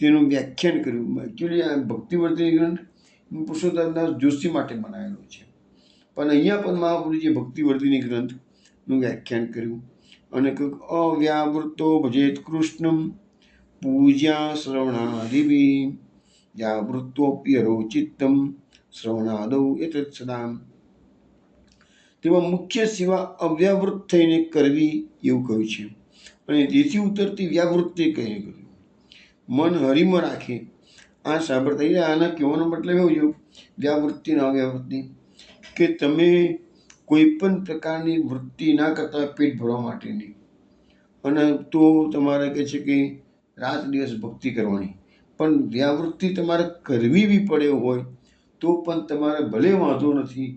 તેનું વ્યાખ્યાન કર્યું. એકચ્યુઅલી આ ભક્તિવર્ધિની ગ્રંથ પુરુષોત્તમદાસ જોશી માટે બનાવેલો છે, પણ અહીંયા પણ મહાપુરુષે ભક્તિવર્ધિની ગ્રંથનું વ્યાખ્યાન કર્યું અને કહ્યું, અવ્યાવૃતો ભજેત કૃષ્ણમ પૂજ્યા શ્રવણાદિભિ વ્યાવૃત્તોપ્યરો ચિત્તમ શ્રવણાદૌ એતત્ સદા. તેમાં મુખ્ય સેવા અવ્યાવૃત થઈને કરવી એવું કહ્યું છે, અને તેથી ઉતરતી વ્યાવૃત્તિ કહીને કર્યું. મન હરિમાં રાખે આ સાંભળતા. આના કહેવાનો મતલબ એવું છે, વ્યાવૃત્તિ ને અવ્યાવૃત્તિ, કે તમે કોઈ પણ પ્રકારની વૃત્તિ ના કરતા પેટ ભરવા માટેની, અને તો તમારે કહે છે કે રાત દિવસ ભક્તિ કરવાની. પણ વ્યાવૃત્તિ તમારે કરવી બી પડે હોય તો પણ તમારે ભલે વાંધો નથી,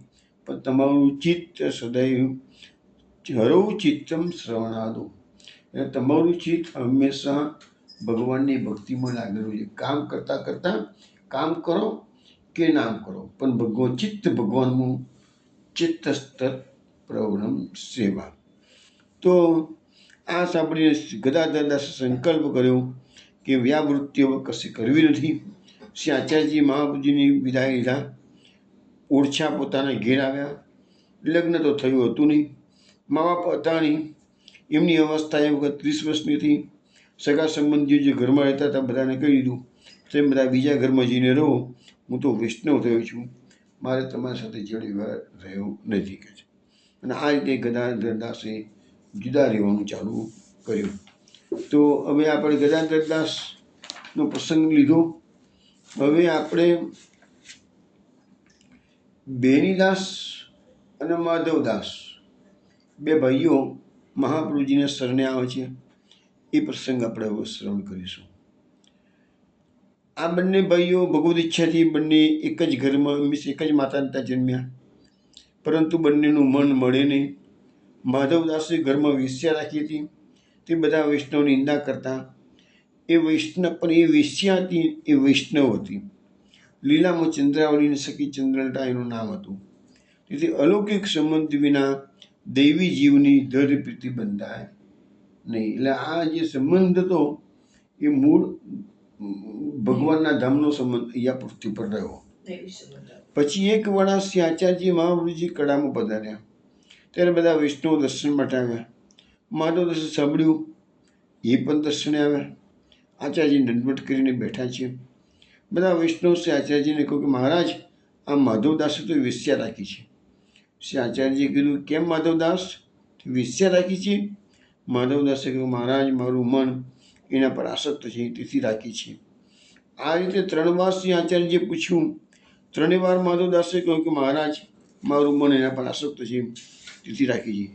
પણ તમારું ચિત્ત સદૈવ હરૌ ચિત્તમ શ્રવણાદો, એટલે તમારું ચિત્ત હંમેશા ભગવાનની ભક્તિમાં લાગેલું છે. કામ કરતાં કરતાં કામ કરો કે નામ કરો, પણ ચિત્ત ભગવાનનું ચિત્તસ્તર પ્રવણમ સેવા. તો આ સાંભળીને ગદાધરદાસે સંકલ્પ કર્યો કે વ્યાવૃત્તિઓ કશી કરવી નથી. શ્રી આચાર્યજી મહાપ્રભુજીની વિદાય લીધા. ઓરછા પોતાના ઘેર આવ્યા. લગ્ન તો થયું હતું નહીં, મા બાપ હતા નહીં. એમની અવસ્થા એ વખત 30 વર્ષની હતી. સગા સંબંધીઓ જે ઘરમાં રહેતા હતા બધાને કહી દીધું, તમે બધા બીજા ઘરમાં જઈને રહો, હું તો વૈષ્ણવ થયો છું, મારે તમારી સાથે જોડી રહ્યો નથી કે છે. અને આ રીતે ગદાધરદાસે જુદા રહેવાનું ચાલુ કર્યું. તો હવે આપણે ગદાધરદાસનો પ્રસંગ લીધો. હવે આપણે બેનીદાસ અને માધવદાસ બે ભાઈઓ મહાપ્રભુજીને શરણે આવે છે. એ પ્રસંગ આપણે હવે શ્રવણ કરીશું. આ બંને ભાઈઓ ભગવદ ઈચ્છાથી બંને એક જ ઘરમાં એક જ માતાને ત્યાં જન્મ્યા, પરંતુ બંનેનું મન મળે નહીં. માધવદાસે ઘરમાં વેશ્યા રાખી હતી. તે બધા વૈષ્ણવની નિંદા કરતા. એ વૈષ્ણવ પણ એ વેશ્યા હતી, એ વૈષ્ણવ હતી. લીલામાં ચંદ્રાવલીને સખી ચંદ્રલતા એનું નામ હતું. તેથી અલૌકિક સંબંધ વિના દૈવી જીવની ધૈર્ય પ્રીતિ બંધાય નહીં. એટલે આ જે સંબંધ હતો એ મૂળ ભગવાનના ધામનો સંબંધ અહીંયા પૃથ્વી પર રહ્યો. પછી એક વડા શ્રી આચાર્યજી મહાપ્રભુજી કડામાં પધાર્યા. ત્યારે બધા વૈષ્ણવ દર્શન માટે આવ્યા. માધવ દર્શન સાંભળ્યું, એ પણ દર્શને આવ્યા. આચાર્યજી દંડવત કરીને બેઠા છે. બધા વૈષ્ણવ શ્રી આચાર્યજીને કહ્યું કે મહારાજ, આ માધવદાસે તો વેશ્યા રાખી છે. શ્રી આચાર્યજીએ કીધું, કેમ માધવદાસ વેશ્યા રાખી છે? માધવદાસે કહ્યું, મહારાજ મારું મન એના પર આસક્ત છે તેથી રાખી છે. આ રીતે 3 વાર શ્રી આચાર્યજીએ પૂછ્યું. 3 વાર માધવદાસે કહ્યું કે મહારાજ મારું મન એના પર આસક્ત છે તેથી રાખી છે.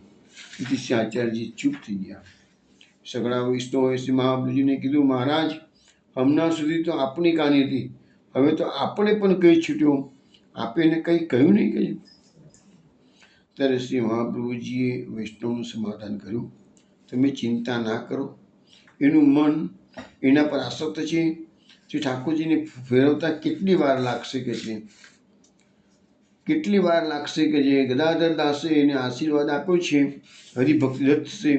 તેથી શ્રી આચાર્યજી ચૂપ થઈ ગયા. સઘળા વૈષ્ણવોએ શ્રી મહાપ્રભુજીને કીધું, મહારાજ હમણાં સુધી તો આપની કહાની હતી, હવે તો આપણે પણ કહી છૂટ્યો, આપે એને કંઈ કહ્યું નહીં કહ્યું. ત્યારે શ્રી મહાપ્રભુજીએ વૈષ્ણવનું સમાધાન કર્યું તમે ચિંતા ના કરો. એનું મન એના પર આસક્ત છે. શ્રી ઠાકોરજીને ફેરવતા કેટલી વાર લાગશે કે છે, કેટલી વાર લાગશે કે જે ગદાધર દાસે એને આશીર્વાદ આપ્યો છે હરિભક્તિ દત્ત છે,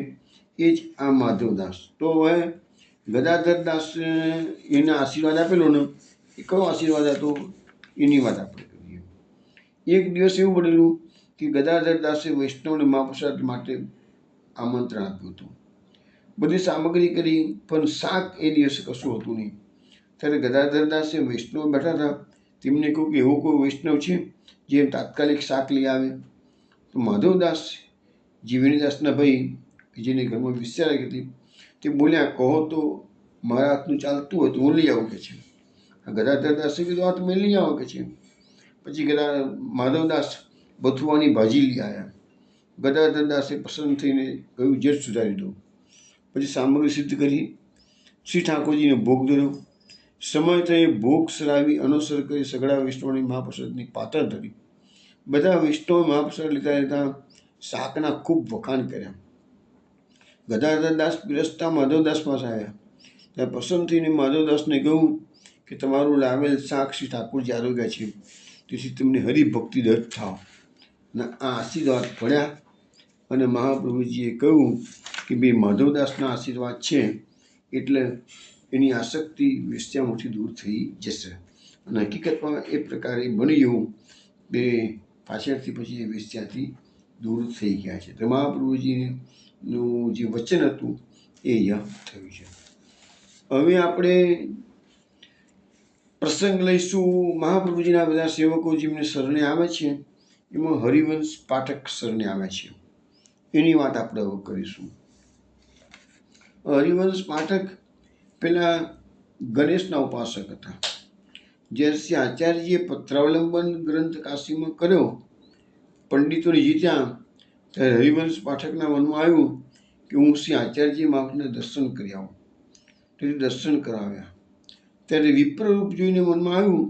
એ જ આ માધવદાસ. તો હવે ગદાધર દાસ એને આશીર્વાદ આપેલો ને, એ કયો આશીર્વાદ હતો એની વાત આપણે કરીએ. એક દિવસ એવું બનેલું કે ગદાધર દાસે વૈષ્ણવને મહાપ્રસાદ માટે આમંત્રણ આપ્યું હતું. બધી સામગ્રી કરી, પણ શાક એ દિવસે કશું હતું નહીં. ત્યારે ગદાધર દાસે વૈષ્ણવ બેઠા હતા, તેમને કહ્યું કે એવો કોઈ વૈષ્ણવ છે જે તાત્કાલિક શાક લઈ આવે. તો માધવદાસ જીવનીદાસના ભાઈ કે જેને ઘરમાં વિસ્યા રાખી હતી, તે બોલ્યા, કહો તો મારા હાથનું ચાલતું હોય તો હું લઈ આવું કે છે. ગદાધર દાસે કીધું, હા તમે લઈ આવો કે છે. પછી માધવદાસ બથુઆની ભાજી લઈ આવ્યા. ગદાધર દાસે પસંદ થઈને કહ્યું, જજ સુધારી દો. પછી સામગ્રી સિદ્ધ કરી, શ્રી ઠાકોરજીને ભોગ ધર્યો. સમય થયે ભોગ સરાવી અનુસર કરી સઘળા વૈષ્ણવની મહાપ્રસાદની પાત્ર ધરી. બધા વૈષ્ણવ મહાપ્રસાદ લેતા લેતા શાકના ખૂબ વખાણ કર્યા. ગદાધર દાસ પીરસતા માધવદાસ પાસે આવ્યા. ત્યાં પસંદ થઈને માધવદાસને કહ્યું કે તમારું લાવેલ શાક શ્રી ઠાકોરજી આરોગ્ય છે, તેથી તમને હરિભક્તિ દત્ત થાવ. અને આ આશીર્વાદ પડ્યા. અને મહાપ્રભુજીએ કહ્યું કે બે માધવદાસના આશીર્વાદ છે એટલે એની આસક્તિ વેશ્યામાંથી દૂર થઈ જશે. અને હકીકતમાં એ પ્રકારે બની ગયું કે પાછળથી પછી એ વેશ્યાથી દૂર થઈ ગયા છે. તો મહાપ્રભુજીનું જે વચન હતું એ યહ થયું છે. હવે આપણે પ્રસંગ લઈશું. મહાપ્રભુજીના બધા સેવકો જેમને શરણે આવે છે, એમાં હરિવંશ પાઠક શરણે આવે છે, એની વાત આપણે હવે કરીશું. હરિવંશ પાઠક પેલા ગણેશના ઉપાસક હતા. જ્યારે શ્રી આચાર્યજીએ પત્રાવલંબન ગ્રંથ કાશીમાં કર્યો, પંડિતોને જીત્યા, ત્યારે હરિવંશ પાઠકના મનમાં આવ્યું કે હું શ્રી આચાર્યજી મહારાજને દર્શન કરી આવું. તેથી દર્શન કરાવ્યા. ત્યારે વિપ્ર રૂપ જોઈને મનમાં આવ્યું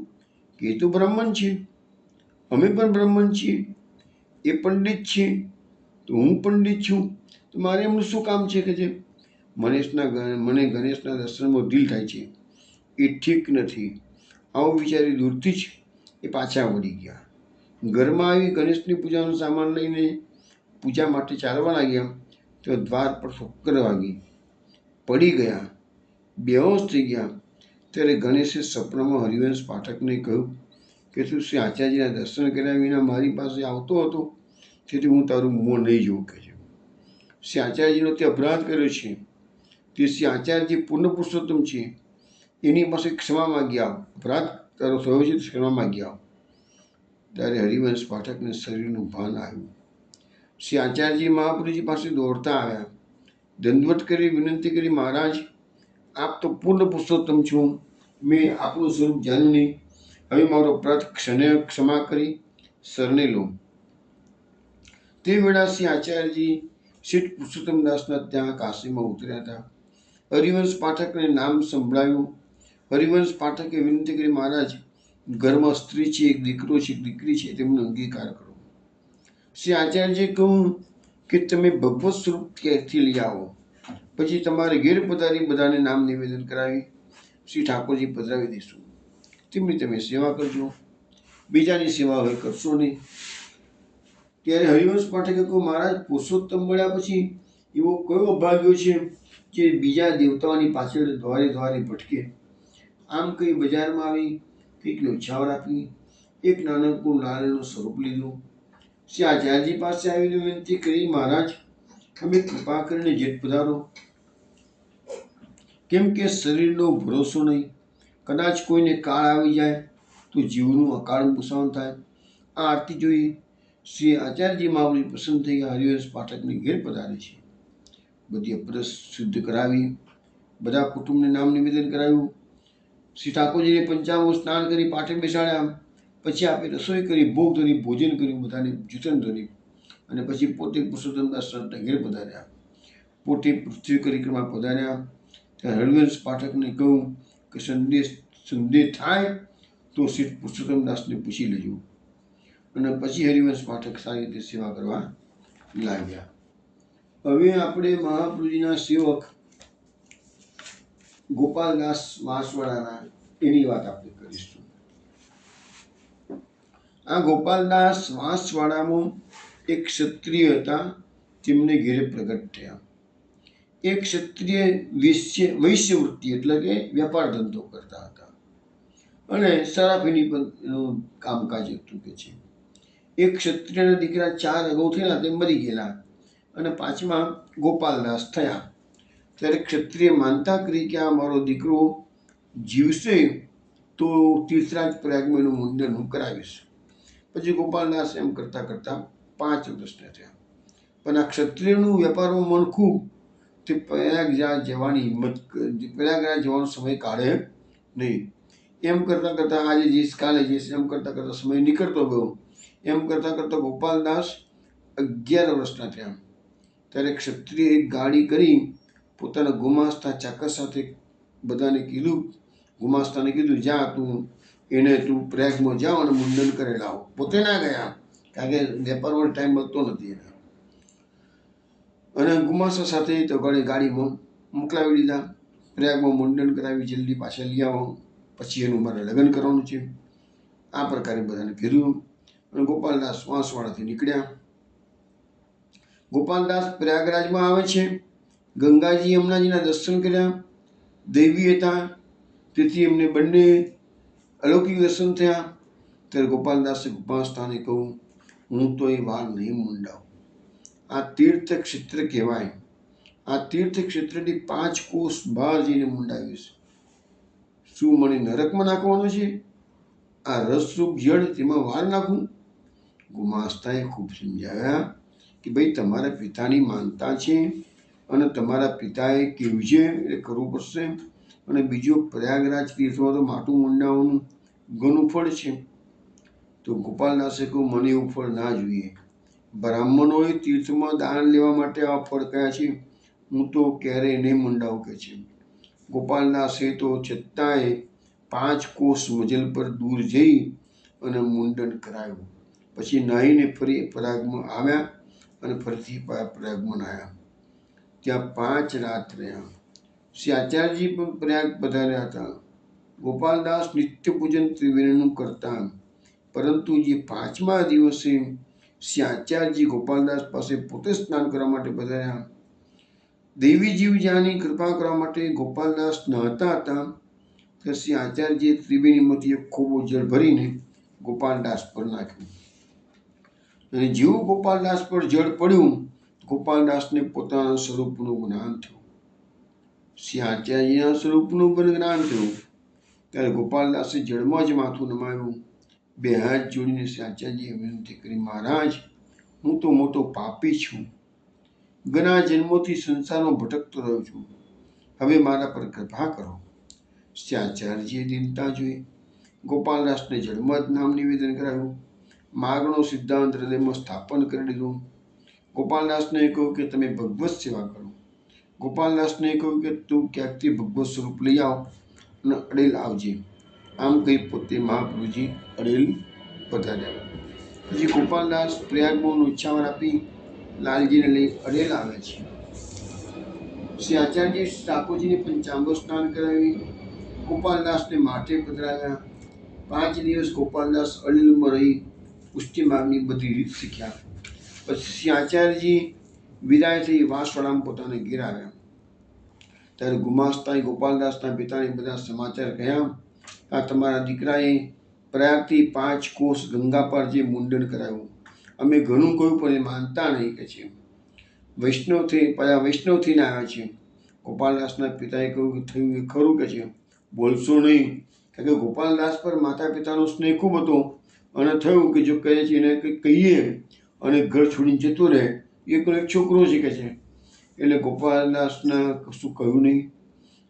કે એ તો બ્રાહ્મણ છે, અમે પણ બ્રાહ્મણ છીએ, એ પંડિત છે તો હું પંડિત છું, તો મારે એમનું શું કામ છે કે જે મને ગણેશના દર્શનમાં દિલ થાય છે, એ ઠીક નથી. આવું વિચારી દૂરથી જ એ પાછા વળી ગયા. ઘરમાં આવી ગણેશની પૂજાનો સામાન લઈને પૂજા માટે ચાલવા લાગ્યા, તો દ્વાર પર ઠોકર વાગી, પડી ગયા, બેહોશ થઈ ગયા. ત્યારે ગણેશે સપનામાં હરિવંશ પાઠકને કહ્યું કે તું શ્રી આચાર્યજીના દર્શન કર્યા વિના મારી પાસે આવતો હતો, તેથી હું તારું મોં નહીં જોઉં કે છે. શ્રી આચાર્યજીનો તે અપરાધ કર્યો છે, તે શ્રી આચાર્યજી પૂર્ણ પુરુષોત્તમ છે, એની પાસે ક્ષમા માગી આવ. અપરાધ તારો થયો છે, ક્ષમા માગી આવ. ત્યારે હરિવંશ પાઠકને શરીરનું ભાન આવ્યું. શ્રી આચાર્યજી મહાપ્રભુજી પાસે દોડતા આવ્યા, દંડવત કરી વિનંતી કરી, મહારાજ આપ તો પૂર્ણ પુરુષોત્તમ છો, મેં આપણું સ્વરૂપ જાણ્યું નહીં, હવે મારો અપરાધ ક્ષમા કરી શરણે લો. તે વેળા શ્રી આચાર્યજી શેઠ પુરુષોત્તમ દાસના ત્યાં કાશીમાં ઉતર્યા હતા. હરિવંશ પાઠકને નામ સંભળાયું. હરિવંશ પાઠકે વિનંતી કરી, મહારાજ ઘરમાં સ્ત્રી છે, એક દીકરો છે, એક દીકરી છે, તેમનો અંગીકાર કરો. શ્રી આચાર્યજીએ કહ્યું કે તમે ભગવત સ્વરૂપ ક્યાંથી લઈ આવો, પછી તમારે ઘેર પધારી બધાને નામ નિવેદન કરાવી શ્રી ઠાકોરજી પધરાવી દઈશું. તેમની તમે સેવા કરજો, બીજાની સેવા હવે કરશો નહીં. ત્યારે હરિવંશ પાઠકે કહ્યું, મહારાજ પુરુષોત્તમ મળ્યા પછી એવો કયો અભાગ્યો છે જે બીજા દેવતાઓની પાછળ દ્વારે દ્વારે ભટકે. આમ કહી બજારમાં આવી કંઈક ન્યોછાવર આપી, એક નાનકડું નારિયેળનું સ્વરૂપ લીધું. શ્રી આચાર્યજી પાસે આવીને વિનંતી કરી, મહારાજ તમે કૃપા કરીને જેઠ પધારો, કેમ કે શરીરનો ભરોસો નહીં, કદાચ કોઈને કાળ આવી જાય તો જીવનું અકાળ મુસાણ થાય. આ આરતી જોઈ શ્રી આચાર્યજી મહાપ્રભુ પ્રસન્ન થઈ ગયા. હરિવંશ પાઠકને ઘેર પધારે છે. બધી અપરસ શુદ્ધ કરાવી, બધા કુટુંબને નામ નિવેદન કરાવ્યું. શ્રી ઠાકોરજીને પંચામૃત સ્નાન કરી પાઠે બેસાડ્યા. પછી આપે રસોઈ કરી, ભોગ ધરી, ભોજન કર્યું, બધાને જૂથન ધરી, અને પછી પોતે પુરુષોત્તમ દાસ ઘેર પધાર્યા. પોતે પૃથ્વી પરિક્રમા પધાર્યા. ત્યારે હરિવંશ પાઠકને કહ્યું કે સંદેહ થાય તો શ્રી પુરુષોત્તમ દાસને પૂછી લેજો. અને પછી હરિવંશ પાઠક સારી રીતે સેવા કરવા લાગ્યા. હવે આપણે મહાપ્રભુજીના સેવક ગોપાલદાસ વાંસવાડાના એની વાત આપણે કરીશું. આ ગોપાલદાસ વાંસવાડામાં એક ક્ષત્રિય હતા, તેમને ઘેરે પ્રગટ થયા. એક ક્ષત્રિય વૈશ્યવૃત્તિ એટલે કે વેપાર ધંધો કરતા હતા અને સરાફીની પણ એનું કામકાજ હતું કે છે. એક ક્ષત્રિયના દીકરા 4 અગાઉ થયેલા તે મરી ગયેલા અને પાંચમા ગોપાલદાસ થયા. ત્યારે ક્ષત્રિય માનતા કરી કે આ મારો દીકરો જીવશે તો તીર્થરાજ પ્રયાગમાં એનું મુંડન હું કરાવીશ. પછી ગોપાલદાસ એમ કરતાં કરતાં 5 વર્ષના થયા. પણ આ ક્ષત્રિયનું વેપારમાં મન ખૂબ, તે પ્રયાગરાજ જવાની પ્રયાગરાજ જવાનો સમય કાઢે નહીં. એમ કરતાં કરતાં આજે જઈશ કાલે જઈશ એમ કરતાં કરતાં સમય નીકળતો ગયો. એમ કરતાં કરતાં ગોપાલદાસ 11 વર્ષના થયા. ત્યારે ક્ષત્રિય એક ગાડી કરી પોતાના ગુમાસ્તા ચાકર સાથે બધાને કીધું, ગુમાસ્તાને કીધું જા તું પ્રયાગમાં જાઓ અને મુંડન કરી લાવો. પોતે ના ગયા કારણ કે વેપારમાં ટાઈમ મળતો નથી એને. અને ગુમાસ્તા સાથે તો ગાડીમાં મોકલાવી દીધા. પ્રયાગમાં મુંડન કરાવી જલ્દી પાછા લઈ આવો, પછી એનું મારે લગ્ન કરવાનું છે. આ પ્રકારે બધાને કીધું અને ગોપાલદાસ વાંસવાડાથી નીકળ્યા. ગોપાલદાસ પ્રયાગરાજમાં આવે છે. ગંગાજી યમુનાજીના દર્શન કર્યા. દૈવી હતા તેથી એમને બંને અલૌકિક દર્શન થયા. ત્યારે ગોપાલદાસે ગુમાસ્તાને કહું, હું તો એ વાળ નહીં મુંડાવું. આ તીર્થ ક્ષેત્ર કહેવાય. આ તીર્થ ક્ષેત્રથી 5 કોસ બહાર જઈને મુંડાવીશ. શું મને નરકમાં નાખવાનો છે? આ રસરૂપ જળ તેમાં વાળ નાખું? ગુમાસ્તાએ ખૂબ સમજાવ્યા કે ભાઈ તમારા પિતાની માનતા છે અને તમારા પિતાએ કેવું છે એ કરવું પડશે. અને બીજું પ્રયાગરાજ તીર્થમાં તો માટું મુંડાવવાનું ઘણું ફળ છે. તો ગોપાલદાસે કહ્યું મને એવું ફળ ના જોઈએ. બ્રાહ્મણોએ તીર્થમાં દાન લેવા માટે આ ફળ કયા છે, હું તો ક્યારેય નહીં મુંડાવું કે છે. ગોપાલદાસે તો છતાંય 5 કોસ મજલ પર દૂર જઈ અને મુંડન કરાવ્યું. પછી નાહીને ફરી પ્રયાગમાં આવ્યા અને ફરીથી પ્રયાગમાં આવ્યા. ત્યાં 5 રાત રહ્યા. શ્રી આચાર્યજી પણ પ્રયાગ પધાર્યા હતા. ગોપાલદાસ નિત્ય પૂજન ત્રિવેણીનું કરતા, પરંતુ જે 5મા દિવસે શ્રી આચાર્યજી ગોપાલદાસ પાસે પોતે સ્નાન કરવા માટે પધાર્યા. દેવી જીવજાની કૃપા કરવા માટે ગોપાલદાસ નહાતા હતા ત્યારે શ્રી આચાર્યજીએ ત્રિવેણીમાંથી એક ખોબો જળ ભરીને ગોપાલદાસ પર નાખ્યું. અને જેવું ગોપાલદાસ પર જળ પડ્યું, ગોપાલદાસને પોતાના સ્વરૂપનું જ્ઞાન થયું. શ્રી આચાર્યજીના સ્વરૂપનું પણ જ્ઞાન થયું. ત્યારે ગોપાલદાસે જળમાં જ માથું નમાવ્યું. 2 હાથ જોડીને શ્રી આચાર્યજીએ વિનંતી કરી, મહારાજ હું તો મોટો પાપી છું. ઘણા જન્મોથી સંસારમાં ભટકતો રહ્યો છું. હવે મારા પર કૃપા કરો. શ્રી આચાર્યજીએ દીનતા જોઈ ગોપાલદાસને જળમાં જ નામ નિવેદન કરાવ્યું. માર્ગનો સિદ્ધાંત હૃદયમાં સ્થાપન કરી દીધું. ગોપાલદાસને કહ્યું કે તમે ભગવત સેવા કરો. ગોપાલદાસને કહ્યું કે તું ક્યાંકથી ભગવત સ્વરૂપ લઈ આવ અને અડેલ આવજે. આમ કહી પોતે મહાપ્રભુજી અડેલ પધાર્યા. પછી ગોપાલદાસ પ્રયાગમાં ઈચ્છાવાર આપી લાલજીને લઈ અડેલ આવે છે. શ્રી આચાર્યજી ઠાકોરજીને પંચામૃત સ્નાન કરાવી ગોપાલદાસને માથે પધરાવ્યા. 5 દિવસ ગોપાલદાસ અડેલમાં રહી પુષ્ટિ માર્ગની બધી રીત શીખ્યા. પછી શ્રી આચાર્યજી વિદાય થઈ વાંસવાડામાં પોતાને ઘેર આવ્યા. ત્યારે ગુમાસ્તાએ ગોપાલદાસના પિતાને બધા સમાચાર કહ્યા, આ તમારા દીકરાએ પ્રયાગથી 5 કોસ ગંગા પાર જે મુંડન કરાવ્યું. અમે ઘણું કહ્યું પણ એ માનતા નહીં કે છે. વૈષ્ણવ થઈને આવ્યા છે. ગોપાલદાસના પિતાએ કહ્યું કે થયું એ ખરું કે છે, બોલશો નહીં. કારણ કે ગોપાલદાસ પર માતા પિતાનો સ્નેહ ખૂબ હતો અને થયું કે જો કહે છે એને કંઈક કહીએ અને ઘર છોડીને જતો રહે, એ કોઈ એક છોકરો છે કે છે. એટલે ગોપાલદાસને કશું કહ્યું નહીં.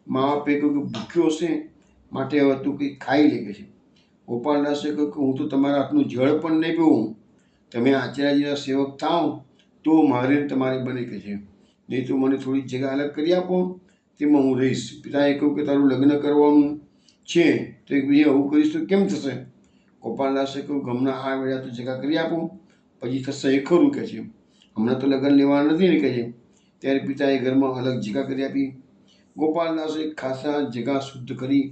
મા બાપે કહ્યું કે ભૂખ્યો હશે માટે હવે તું કંઈક ખાઈ લે કે છે. ગોપાલદાસે કહ્યું કે હું તો તમારા હાથનું જળ પણ નહીં પીવું. તમે આચાર્યજીના સેવક થાવ તો મારે તમારે બને કે છે, નહીં તો મને થોડી જગ્યા અલગ કરી આપો, તેમાં હું રહીશ. પિતાએ કહ્યું કે તારું લગ્ન કરવાનું છે તો એક બીજા આવું કરીશ તો કેમ થશે? ગોપાલદાસે કહ્યું કે હમણાં આ વેળા તો જગ્યા કરી આપો, પછી થશે એ ખરું કે છે. હમણાં તો લગ્ન લેવા નથી ને કે છે. ત્યારે પિતાએ ઘરમાં અલગ જગ્યા કરી આપી. ગોપાલદાસે ખાસા જગ્યા શુદ્ધ કરી.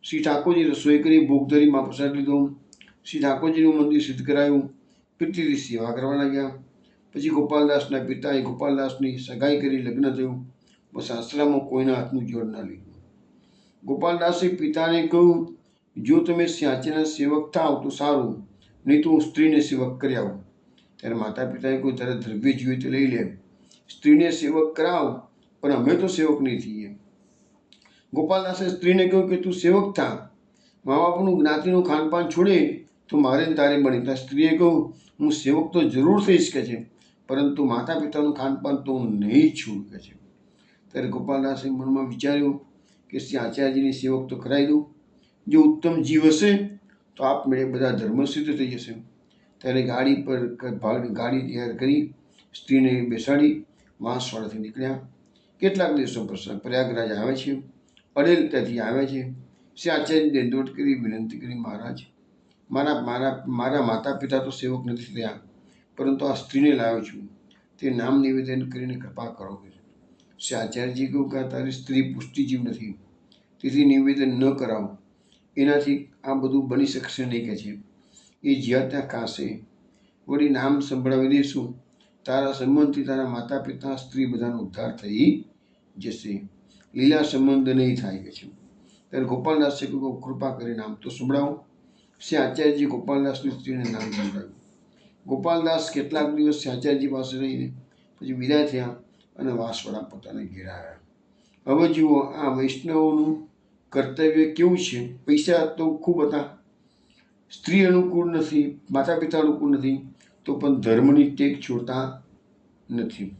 શ્રી ઠાકોરજી રસોઈ કરી ભોગ ધરી માં પ્રસાદ લીધો. શ્રી ઠાકોરજીનું મંદિર સિદ્ધ કરાયું. પ્રીતિથી સેવા કરવા લાગ્યા. પછી ગોપાલદાસના પિતાએ ગોપાલદાસની સગાઈ કરી લગ્ન થયું. બસ આશ્રમમાં કોઈના હાથનું જોડ ના લીધું. ગોપાલદાસે પિતાને કહ્યું, જો તમે સ્યાચીના સેવક થાવ તો સારું, નહીં તો હું સ્ત્રીને સેવક કરી આવું. ત્યારે માતા પિતાએ કહ્યું, તારે દ્રવ્ય જોઈએ તો લઈ લે, સ્ત્રીને સેવક કરાવ, પણ અમે તો સેવક નહીં થઈએ. ગોપાલદાસે સ્ત્રીને કહ્યું કે તું સેવક થા, મા બાપનું જ્ઞાતિનું ખાનપાન છોડે તો મારે ને તારે બની. ત્યાં સ્ત્રીએ કહ્યું, હું સેવક તો જરૂર થઈશ કે છે, પરંતુ માતા પિતાનું ખાનપાન તો હું નહીં છોડ કે છે. ત્યારે ગોપાલદાસે મનમાં વિચાર્યું કે શ્રી આચાર્યજીની સેવક તો કરાવી દઉં. જો ઉત્તમ જીવ હશે તો આપમેળે બધા ધર્મ સિદ્ધ થઈ જશે. ત્યારે ગાડી તૈયાર કરી સ્ત્રીને બેસાડી વાંસવાડાથી નીકળ્યા. કેટલાક દિવસો પ્રસંગ પ્રયાગરાજ આવે છે. અડેલ ત્યાંથી આવે છે. શ્રી આચાર્યને દંડવત કરી વિનંતી કરી, મહારાજ, મારા માતા પિતા તો સેવક નથી થયા, પરંતુ આ સ્ત્રીને લાવ્યો છું, તે નામ નિવેદન કરીને કૃપા કરો. શ્રી આચાર્યજી કહ્યું કે તારી સ્ત્રી પુષ્ટિજીવ નથી, તેથી નિવેદન ન કરાવો, એનાથી આ બધું બની શકશે નહીં કે છે. એ જ્યાં ત્યાં ખાશે. વળી નામ સંભળાવી દઈશું, તારા સંબંધથી તારા માતા પિતા સ્ત્રી બધાનો ઉદ્ધાર થઈ જશે, લીલા સંબંધ નહીં થાય કે છે. ત્યારે ગોપાલદાસે કહ્યું, કૃપા કરી નામ તો સંભળાવો. શ્રી આચાર્યજી ગોપાલદાસની સ્ત્રીને નામ સંભળાવ્યું. ગોપાલદાસ કેટલાક દિવસ શ્રી આચાર્યજી પાસે રહીને પછી વિદાય થયા અને વાસવાડા પોતાને ઘેર આવ્યા. હવે જુઓ આ વૈષ્ણવોનું કર્તવ્ય કેવું છે. પૈસા તો ખૂબ હતા, સ્ત્રી અનુકૂળ નથી, માતા પિતા અનુકૂળ નથી, તો પણ ધર્મની ટેક છોડતા નથી.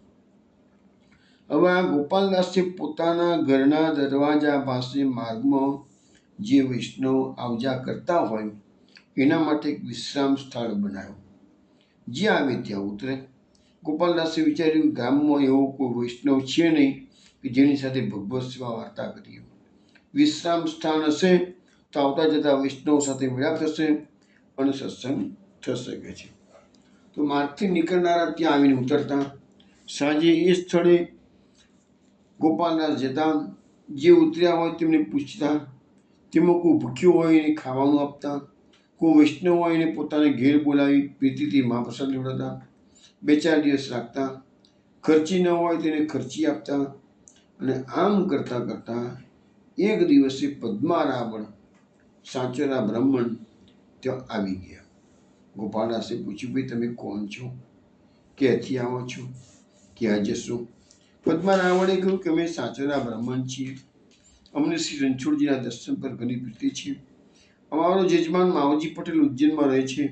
હવે આ ગોપાલદાસે પોતાના ઘરના દરવાજા પાસે માર્ગમાં જે વૈષ્ણવ આવજા કરતા હોય એના માટે એક વિશ્રામ સ્થળ બનાવ્યું. જ્યાં આવે ત્યાં ઉતરે. ગોપાલદાસે વિચાર્યું, ગામમાં એવો કોઈ વૈષ્ણવ છે નહીં કે જેની સાથે ભગવત સેવા વાર્તા કરીએ. વિશ્રામ સ્થાન હશે તો આવતા જતા વૈષ્ણવ સાથે મેળાપ થશે અને સત્સંગ થશે કે છે. તો માર્ગથી નીકળનારા ત્યાં આવીને ઉતરતા. સાંજે એ સ્થળે ગોપાલદાસ જતા. જે ઉતર્યા હોય તેમને પૂછતા. તેમાં કોઈ ભૂખ્યો હોય એને ખાવાનું આપતા. કોઈ વૈષ્ણવ હોય એને પોતાને ઘેર બોલાવી પ્રીતિથી મહાપ્રસાદ લેવડાવતા. 2-4 દિવસ રાખતા. ખર્ચી ન હોય તેને ખર્ચી આપતા. અને આમ કરતાં કરતાં એક દિવસે પદ્મારાવણ સાચેલા બ્રાહ્મણ ત્યાં આવી ગયા. ગોપાલદાસે પૂછ્યું, ભાઈ તમે કોણ છો, ક્યાંથી આવો છો, ક્યાં જશો? પદ્મારાવણે કહ્યું કે અમે સાચેલા બ્રાહ્મણ છીએ, અમને શ્રી રણછોડજીના દર્શન પર ઘણી પ્રીતિ છે. અમારો જજમાન માવજી પટેલ ઉજ્જૈનમાં રહે છે,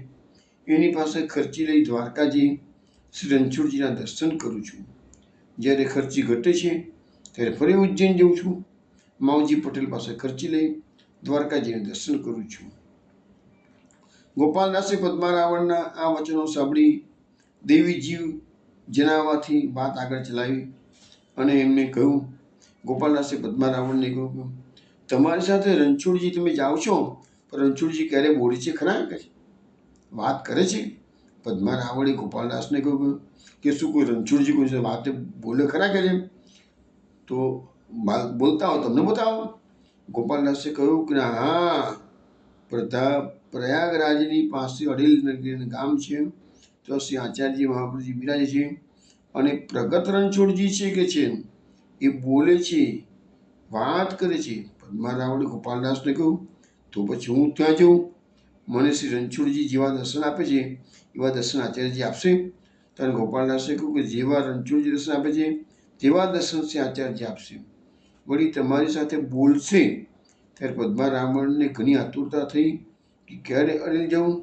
એની પાસે ખર્ચી લઈ દ્વારકા જઈ શ્રી રણછોડજીના દર્શન કરું છું. જ્યારે ખર્ચી ઘટે છે ત્યારે ફરી ઉજ્જૈન જઉં છું. માવજી પટેલ પાસે ખર્ચી લઈ દ્વારકા જઈને દર્શન કરું છું. ગોપાલદાસે પદ્મારાવણના આ વચનો સાંભળી દેવી જીવ જણાવવાથી વાત આગળ ચલાવી અને એમને કહ્યું, ગોપાલદાસે પદ્મારાવણને કહ્યું, તમારી સાથે રણછોડજી તમે જાઓ છો, પણ રણછોડજી ક્યારે બોલે છે ખરા કે વાત કરે છે? પદ્મારાવણે ગોપાલદાસને કહ્યું કે શું કોઈ રણછોડજી કોઈ વાત બોલે ખરા કે છે? તો બોલતા હો તમને બતાવો. ગોપાલદાસે કહ્યું કે હા, પ્રયાગરાજની પાસે અડેલ ગામ છે, તો શ્રી આચાર્યજી મહાપ્રભુજી બિરાજે છે અને પ્રગટ રણછોડજી છે કે છે એ બોલે છે, વાત કરે છે. પદ્મારાવણે ગોપાલદાસને કહ્યું, તો પછી હું ત્યાં જઉં, મને શ્રી રણછોડજી જેવા દર્શન આપે છે એવા દર્શન આચાર્યજી આપશે? ત્યારે ગોપાલદાસે કહ્યું કે જેવા રણછોડજી દર્શન આપે છે તેવા દર્શન શ્રી આચાર્યજી આપશે. વળી તમારી સાથે બોલશે. ત્યારે પદ્મારાવણને ઘણી આતુરતા થઈ કે ક્યારે અડેલ જવું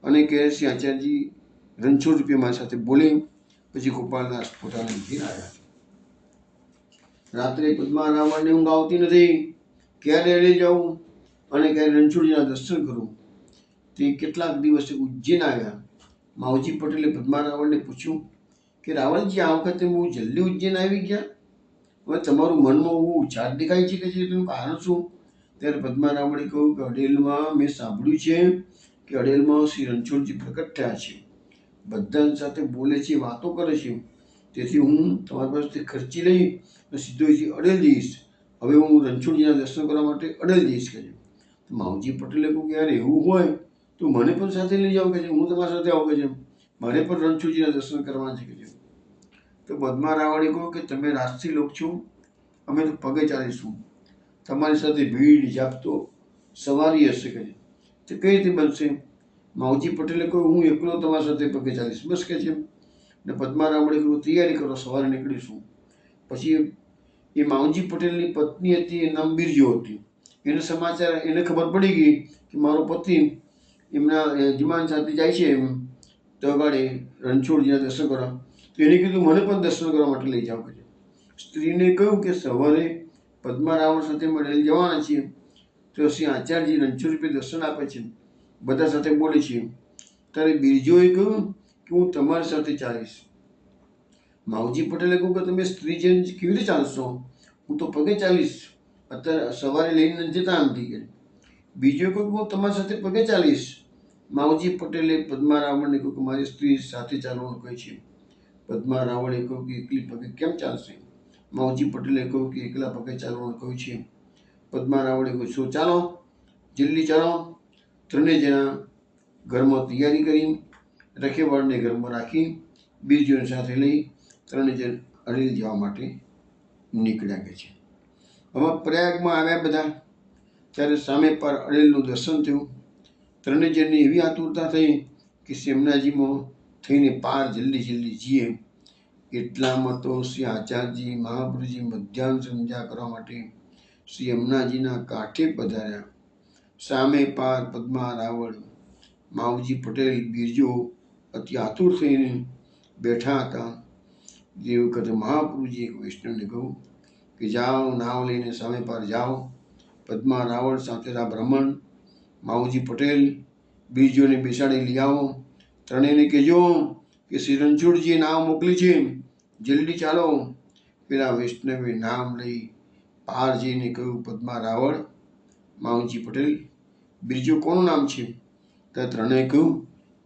અને ક્યારે શ્રી આચાર્યજી રણછોડ રૂપે મારી સાથે બોલે. પછી ગોપાલદાસ પોતાના ઘેર આવ્યા. રાત્રે પદ્મારાવણને ઊંઘ આવતી નથી, ક્યારે અડેલ જવું અને ક્યારે રણછોડજીના દર્શન કરું. તે કેટલાક દિવસે ઉજ્જૈન આવ્યા. માવજી પટેલે પદ્મારાવણને પૂછ્યું કે રાવણજી, આ વખતે બહુ જલ્દી ઉજ્જૈન આવી ગયા, હવે તમારું મનમાં બહુ ઉછાળ દેખાય છે કે છે, તેનું કારણ શું? ત્યારે પદ્મારાવણે કહ્યું કે અડેલમાં મેં સાંભળ્યું છે કે અડેલમાં શ્રી રણછોડજી પ્રગટ થયા છે, બધા સાથે બોલે છે, વાતો કરે છે, તેથી હું તમારી પાસેથી ખર્ચી લઈ અને સીધો અહીંથી અડેલ જઈશ. હવે હું રણછોડજીના દર્શન કરવા માટે અડેલ જઈશ કે છે. માવજી પટેલે કહ્યું કે યાર એવું હોય તો મને પણ સાથે લઈ જાઓ કે છે, હું તમારી સાથે આવું કે છે, મારે પણ રણછોડજીના દર્શન કરવાના છે કે છે. તો પદ્મા રાવળે કહ્યું કે તમે રાજથી લોક છો, અમે તો પગે ચાલીશું, તમારી સાથે ભીડ જાપતો સવારી હશે કે છે. તો કઈ રીતે બનશે? માવજી પટેલે કહ્યું હું એકલો તમારી સાથે પગે ચાલીશ બસ કે છે. ને પદ્મા રાવળે કહ્યું તૈયારી કરો, સવારે નીકળીશું. પછી એ માવજી પટેલની પત્ની હતી, એ નામ બિરજો હતી. એને સમાચાર, એને ખબર પડી ગઈ કે મારો પતિ એમના યજમાન સાથે જાય છે એમ તગાડે રણછોડજીના દર્શન કરવા. તો એને કીધું મને પણ દર્શન કરવા માટે લઈ જાઓ કે છે. સ્ત્રીને કહ્યું કે સવારે પદ્મા રાવળ સાથે મળેલ જવાના છીએ. તો શ્રી આચાર્યજી રણછોડજી દર્શન આપે છે, બધા સાથે બોલે છે. ત્યારે બિરજોએ કહ્યું કે હું તમારી સાથે ચાલીશ. માવજી પટેલે કહ્યું કે તમે સ્ત્રી જન કેવી રીતે ચાલશો? હું તો પગે ચાલીશ, અત્યારે સવારે લઈને જતા નથી કે. બીજો કહ્યું હું તમારી સાથે પગે ચાલીશ. માવજી પટેલે પદ્મા રાવળને કહ્યું કે મારી સ્ત્રી સાથે ચાલવાનું કહે છે. પદ્મા રાવળે કહ્યું કે એકલી પગે કેમ ચાલશે? માવજી પટેલે કહ્યું કે એકલા પગે ચાલવાનું કહ્યું છે. પદ્મા રાવળે કહ્યું શું ચાલો, જલ્દી ચાલો. ત્રણેય જણા ઘરમાં તૈયારી કરી, રખેવાળને ઘરમાં રાખી, બિરજોને સાથે લઈ ત્રણેય જણ અડેલ જવા માટે નીકળ્યા કે છે. હવે પ્રયાગમાં આવ્યા બધા, ત્યારે સામે પર અડેલનું દર્શન થયું. ત્રણેય જણની એવી આતુરતા થઈ કે શેમનાજીમાં થઈને પાર જલ્દી જલ્દી જઈએ. એટલામાં તો શ્રી આચાર્યજી મહાપ્રભુજી મધ્યાહન સંધ્યા કરવા માટે શ્રી યમુનાજીના કાંઠે પધાર્યા. સામે પાર પદ્મા રાવળ, માવજી પટેલ, બિરજો અતિ આતુર થઈને બેઠા હતા. જે વખતે મહાપ્રભુજી એક વૈષ્ણવને કહ્યું કે જાઓ, નાવ લઈને સામે પાર જાઓ. પદ્મા રાવળ સાથેના બ્રાહ્મણ માવજી પટેલ બિરજોને બેસાડી લઈ આવો. ત્રણેયને કહેજો કે શ્રી રણછોડજીએ નાવ મોકલી છે, જલ્દી ચાલો. પેલા વૈષ્ણવે નામ લઈ પાર જઈને કહ્યું પદ્મા રાવળ, માવજી પટેલ, બિરજો કોનું નામ છે? ત્યાં ત્રણેય કહ્યું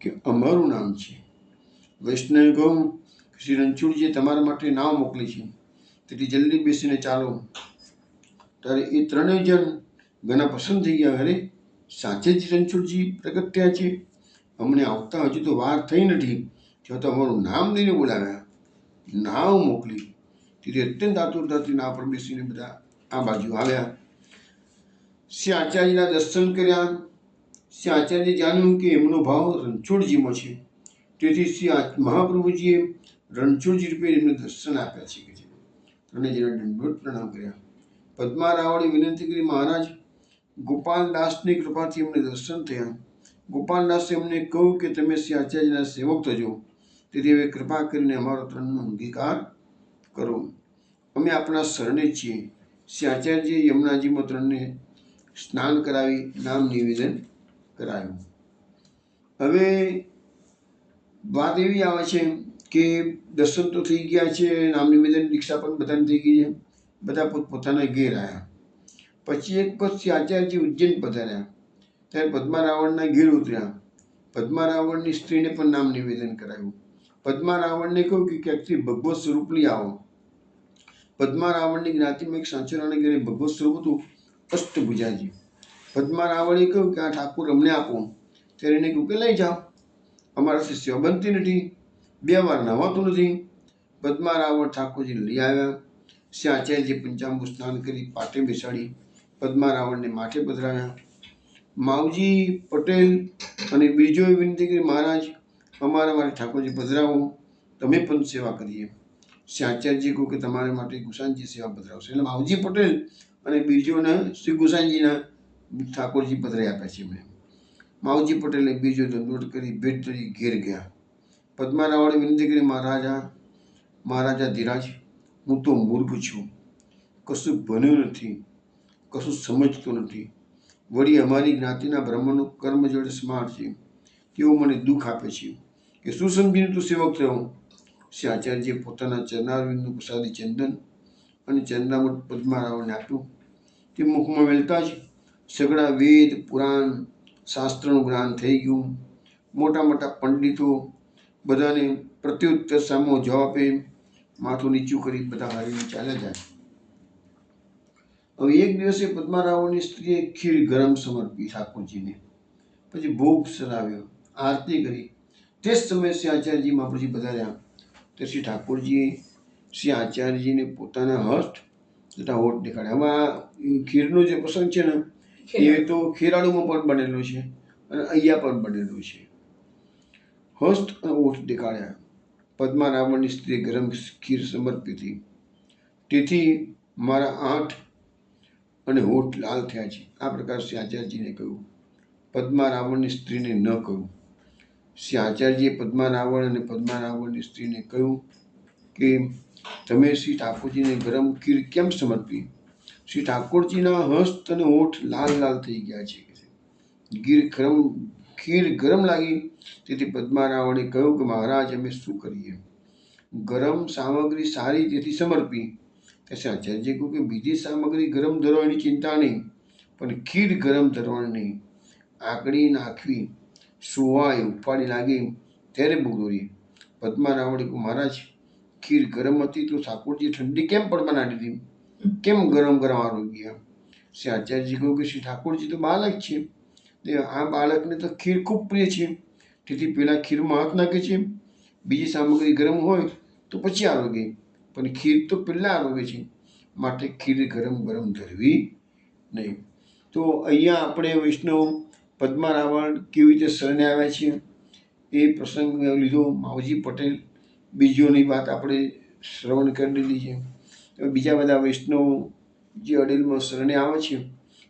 કે અમારું નામ છે. વૈષ્ણવે કહ્યું શ્રી રણછોડજીએ તમારા માટે નાવ મોકલી છે, તેથી જલ્દી બેસીને ચાલો. ત્યારે એ ત્રણેય જણ ઘણા પસંદ થઈ ગયા. અરે સાચે જ રણછોડજી પ્રગટ થયા છે, અમને આવતા હજુ તો વાર થઈ નથી, ત્યાં તો અમારું નામ લઈને બોલાવ્યા, નાવ મોકલી. તેથી અત્યંત આતુરતાથી નાવ પર બેસીને બધા આ બાજુ આવ્યા. શ્રી આચાર્યના દર્શન કર્યા. શ્રી આચાર્ય જાણ્યું કે એમનો ભાવ રણછોડજીમાં છે, તેથી શ્રી મહાપ્રભુજીએ રણછોડજી રૂપે એમને દર્શન આપ્યા છે. અને જેને દંડવત પ્રણામ કર્યા. પદ્મા રાવળે વિનંતી કરી મહારાજ, ગોપાલદાસની કૃપાથી એમને દર્શન થયા. ગોપાલદાસે એમને કહ્યું કે તમે શ્રી આચાર્યના સેવક થજો, તેથી હવે કૃપા કરીને અમારો ત્રણનો અંગીકાર કરો, અમે આપણા શરણે છીએ. શ્રી આચાર્યજીએ યમુનાજીમાં ત્રણને સ્નાન કરાવી નામ નિવેદન કરાયું. હવે વાત એવી આવે છે કે દર્શન તો થઈ ગયા છે, નામ નિવેદન દીક્ષા પણ બધાને થઈ ગઈ છે, બધા પોતપોતાના ઘેર આવ્યા. પછી એક પછી આચાર્યજી ઉજ્જૈન પધાર્યા. ત્યારે પદ્મા રાવળના ઘેર ઉતર્યા. પદ્મા રાવળની સ્ત્રીને પણ નામ નિવેદન કરાયું. પદ્મા રાવળને કહ્યું કે ક્યાંકથી ભગવત સ્વરૂપ લઈ આવો. પદ્મા રાવળની જ્ઞાતિમાં એક સાંચોરાના ઘરે ભગવત સ્વરૂપ હતું, અષ્ટભુજાજી. પદ્મા રાવળે કહ્યું કે આ ઠાકુર અમને આપો. ત્યારે એને કહ્યું કે લઈ જાઓ, અમારાથી સેવા બનતી નથી, 2 વાર નહાવાતું નથી. પદ્મા રાવળ ઠાકોરજીને લઈ આવ્યા. શ્રી આચાર્યજી પંચામૃત સ્નાન કરી પાટે બેસાડી પદ્મા રાવળને માથે પધરાવ્યા. માવજી પટેલ અને બિરજોએ વિનંતી કરી મહારાજ, અમારા માટે ઠાકોરજી પધરાવો, તમે પણ સેવા કરીએ. શ્રી આચાર્યજી કહ્યું કે તમારા માટે ગુસાનજી સેવા પધરાવશે. એટલે માવજી પટેલ અને બિરજોને શ્રી ગુસાનજીના ઠાકોરજી પધરાઈ આપ્યા છે એમણે. માવજી પટેલે બિરજો દંડવત કરી ભેટ ધરી ઘેર ગયા. પદ્મા રાવળે વિનંતી કરી મહારાજા ધીરાજ, હું તો મૂર્ખ છું, કશું ભણ્યો નથી, કશું સમજતો નથી. વળી અમારી જ્ઞાતિના બ્રાહ્મણો કર્મ જોડે સ્માર્ટ છે, તેઓ મને દુઃખ આપે છે કે શું સમજીને તું સેવક થયો. શ્રી આચાર્યજીએ પોતાના ચરણારવિંદનું પ્રસાદી ચંદન અને ચંદ્રામૃત પદ્મા રાવળને આપ્યું. તે મુખમાં વેલતા જ સઘળા વેદ પુરાણ શાસ્ત્રનું જ્ઞાન થઈ ગયું. મોટા મોટા પંડિતો બધાને પ્રત્યુત્તર સામો જવાબ આપે. માથું નીચું કરી બધા હારીને ચાલ્યા જાય. હવે એક દિવસે પદ્મારાવણની સ્ત્રીએ ખીર ગરમ સમર્પી ઠાકોરજીને, પછી ભોગ ચડાવ્યો, આરતી કરી. તે જ સમયે શ્રી આચાર્યજી મહાપ્રભુજી પધાર્યા. તો શ્રી ઠાકોરજીએ શ્રી આચાર્યજીને પોતાના હસ્ત તથા હોઠ દેખાડ્યા. હવે આ ખીરનો જે પ્રસંગ છે ને એ તો ખેરાળુમાં પણ બનેલો છે અને અહીંયા પણ બનેલો છે. હસ્ત અને હોઠ દેખાડ્યા. પદ્મારાવણની સ્ત્રીએ ગરમ ખીર સમર્પી હતી, તેથી મારા આંઠ અને હોઠ લાલ થયા છે. આ પ્રકાર શ્રી આચાર્યજીને કહ્યું. પદ્મારાવણની સ્ત્રીને ન કહ્યું. શ્રી આચાર્યજીએ પદ્મારાવણ અને પદ્મારાવણની સ્ત્રીને કહ્યું કે તમે શ્રી ઠાકોરજીને ગરમ ખીર કેમ સમર્પી? શ્રી ઠાકોરજીના હસ્ત અને હોઠ લાલ લાલ થઈ ગયા છે. ખીર ગરમ લાગી, તેથી પદ્મારાવણે કહ્યું કે મહારાજ, અમે શું કરીએ? ગરમ સામગ્રી સારી તેથી સમર્પી. શ્રી આચાર્યજીએ કહ્યું કે બીજી સામગ્રી ગરમ ધરવાની ચિંતા નહીં, પણ ખીર ગરમ ધરવાની નહીં. આકડી નાખવી, સોવાય ઉફાળી લાગી ત્યારે બહુ દોરી. પદ્મારાવણે કહ્યું, મહારાજ, ખીર ગરમ હતી તો ઠાકોરજી ઠંડી કેમ પડવા ના દીધી? કેમ ગરમ ગરમ આરોગ્ય? શ્રી આચાર્યજી કહ્યું કે શ્રી ઠાકોરજી તો બાળક છે, આ બાળકને તો ખીર ખૂબ પ્રિય છે, તેથી પહેલાં ખીરમાં હાથ નાખે છે. બીજી સામગ્રી ગરમ હોય તો પછી આરોગ્ય, પણ ખીર તો પહેલાં આરોગ્ય છે, માટે ખીર ગરમ ગરમ ધરવી નહીં. તો અહીંયા આપણે વૈષ્ણવ પદ્મારાવણ કેવી રીતે શરણે આવ્યા છે એ પ્રસંગ લીધો માવજી પટેલ. બીજોની વાત આપણે શ્રવણ કરી લીધી છે. હવે બીજા બધા વૈષ્ણવ જે અડેલમાં શરણે આવે છે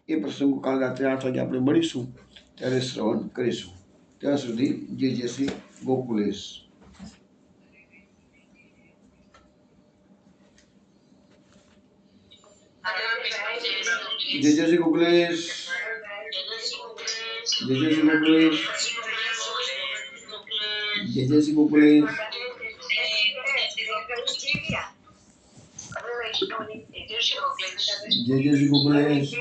એ પ્રસંગો કાલ રાત્રે 8 વાગે આપણે મળીશું, ત્યારે શ્રવણ કરીશું. ત્યાં સુધી જય શ્રી ગોકુલેશ. જય શ્રી ગોકુલેશ. જય શ્રી ગોકુલેશ. જય શ્રી ગોકુલેશ. જય શ્રી ગોકુલેશ.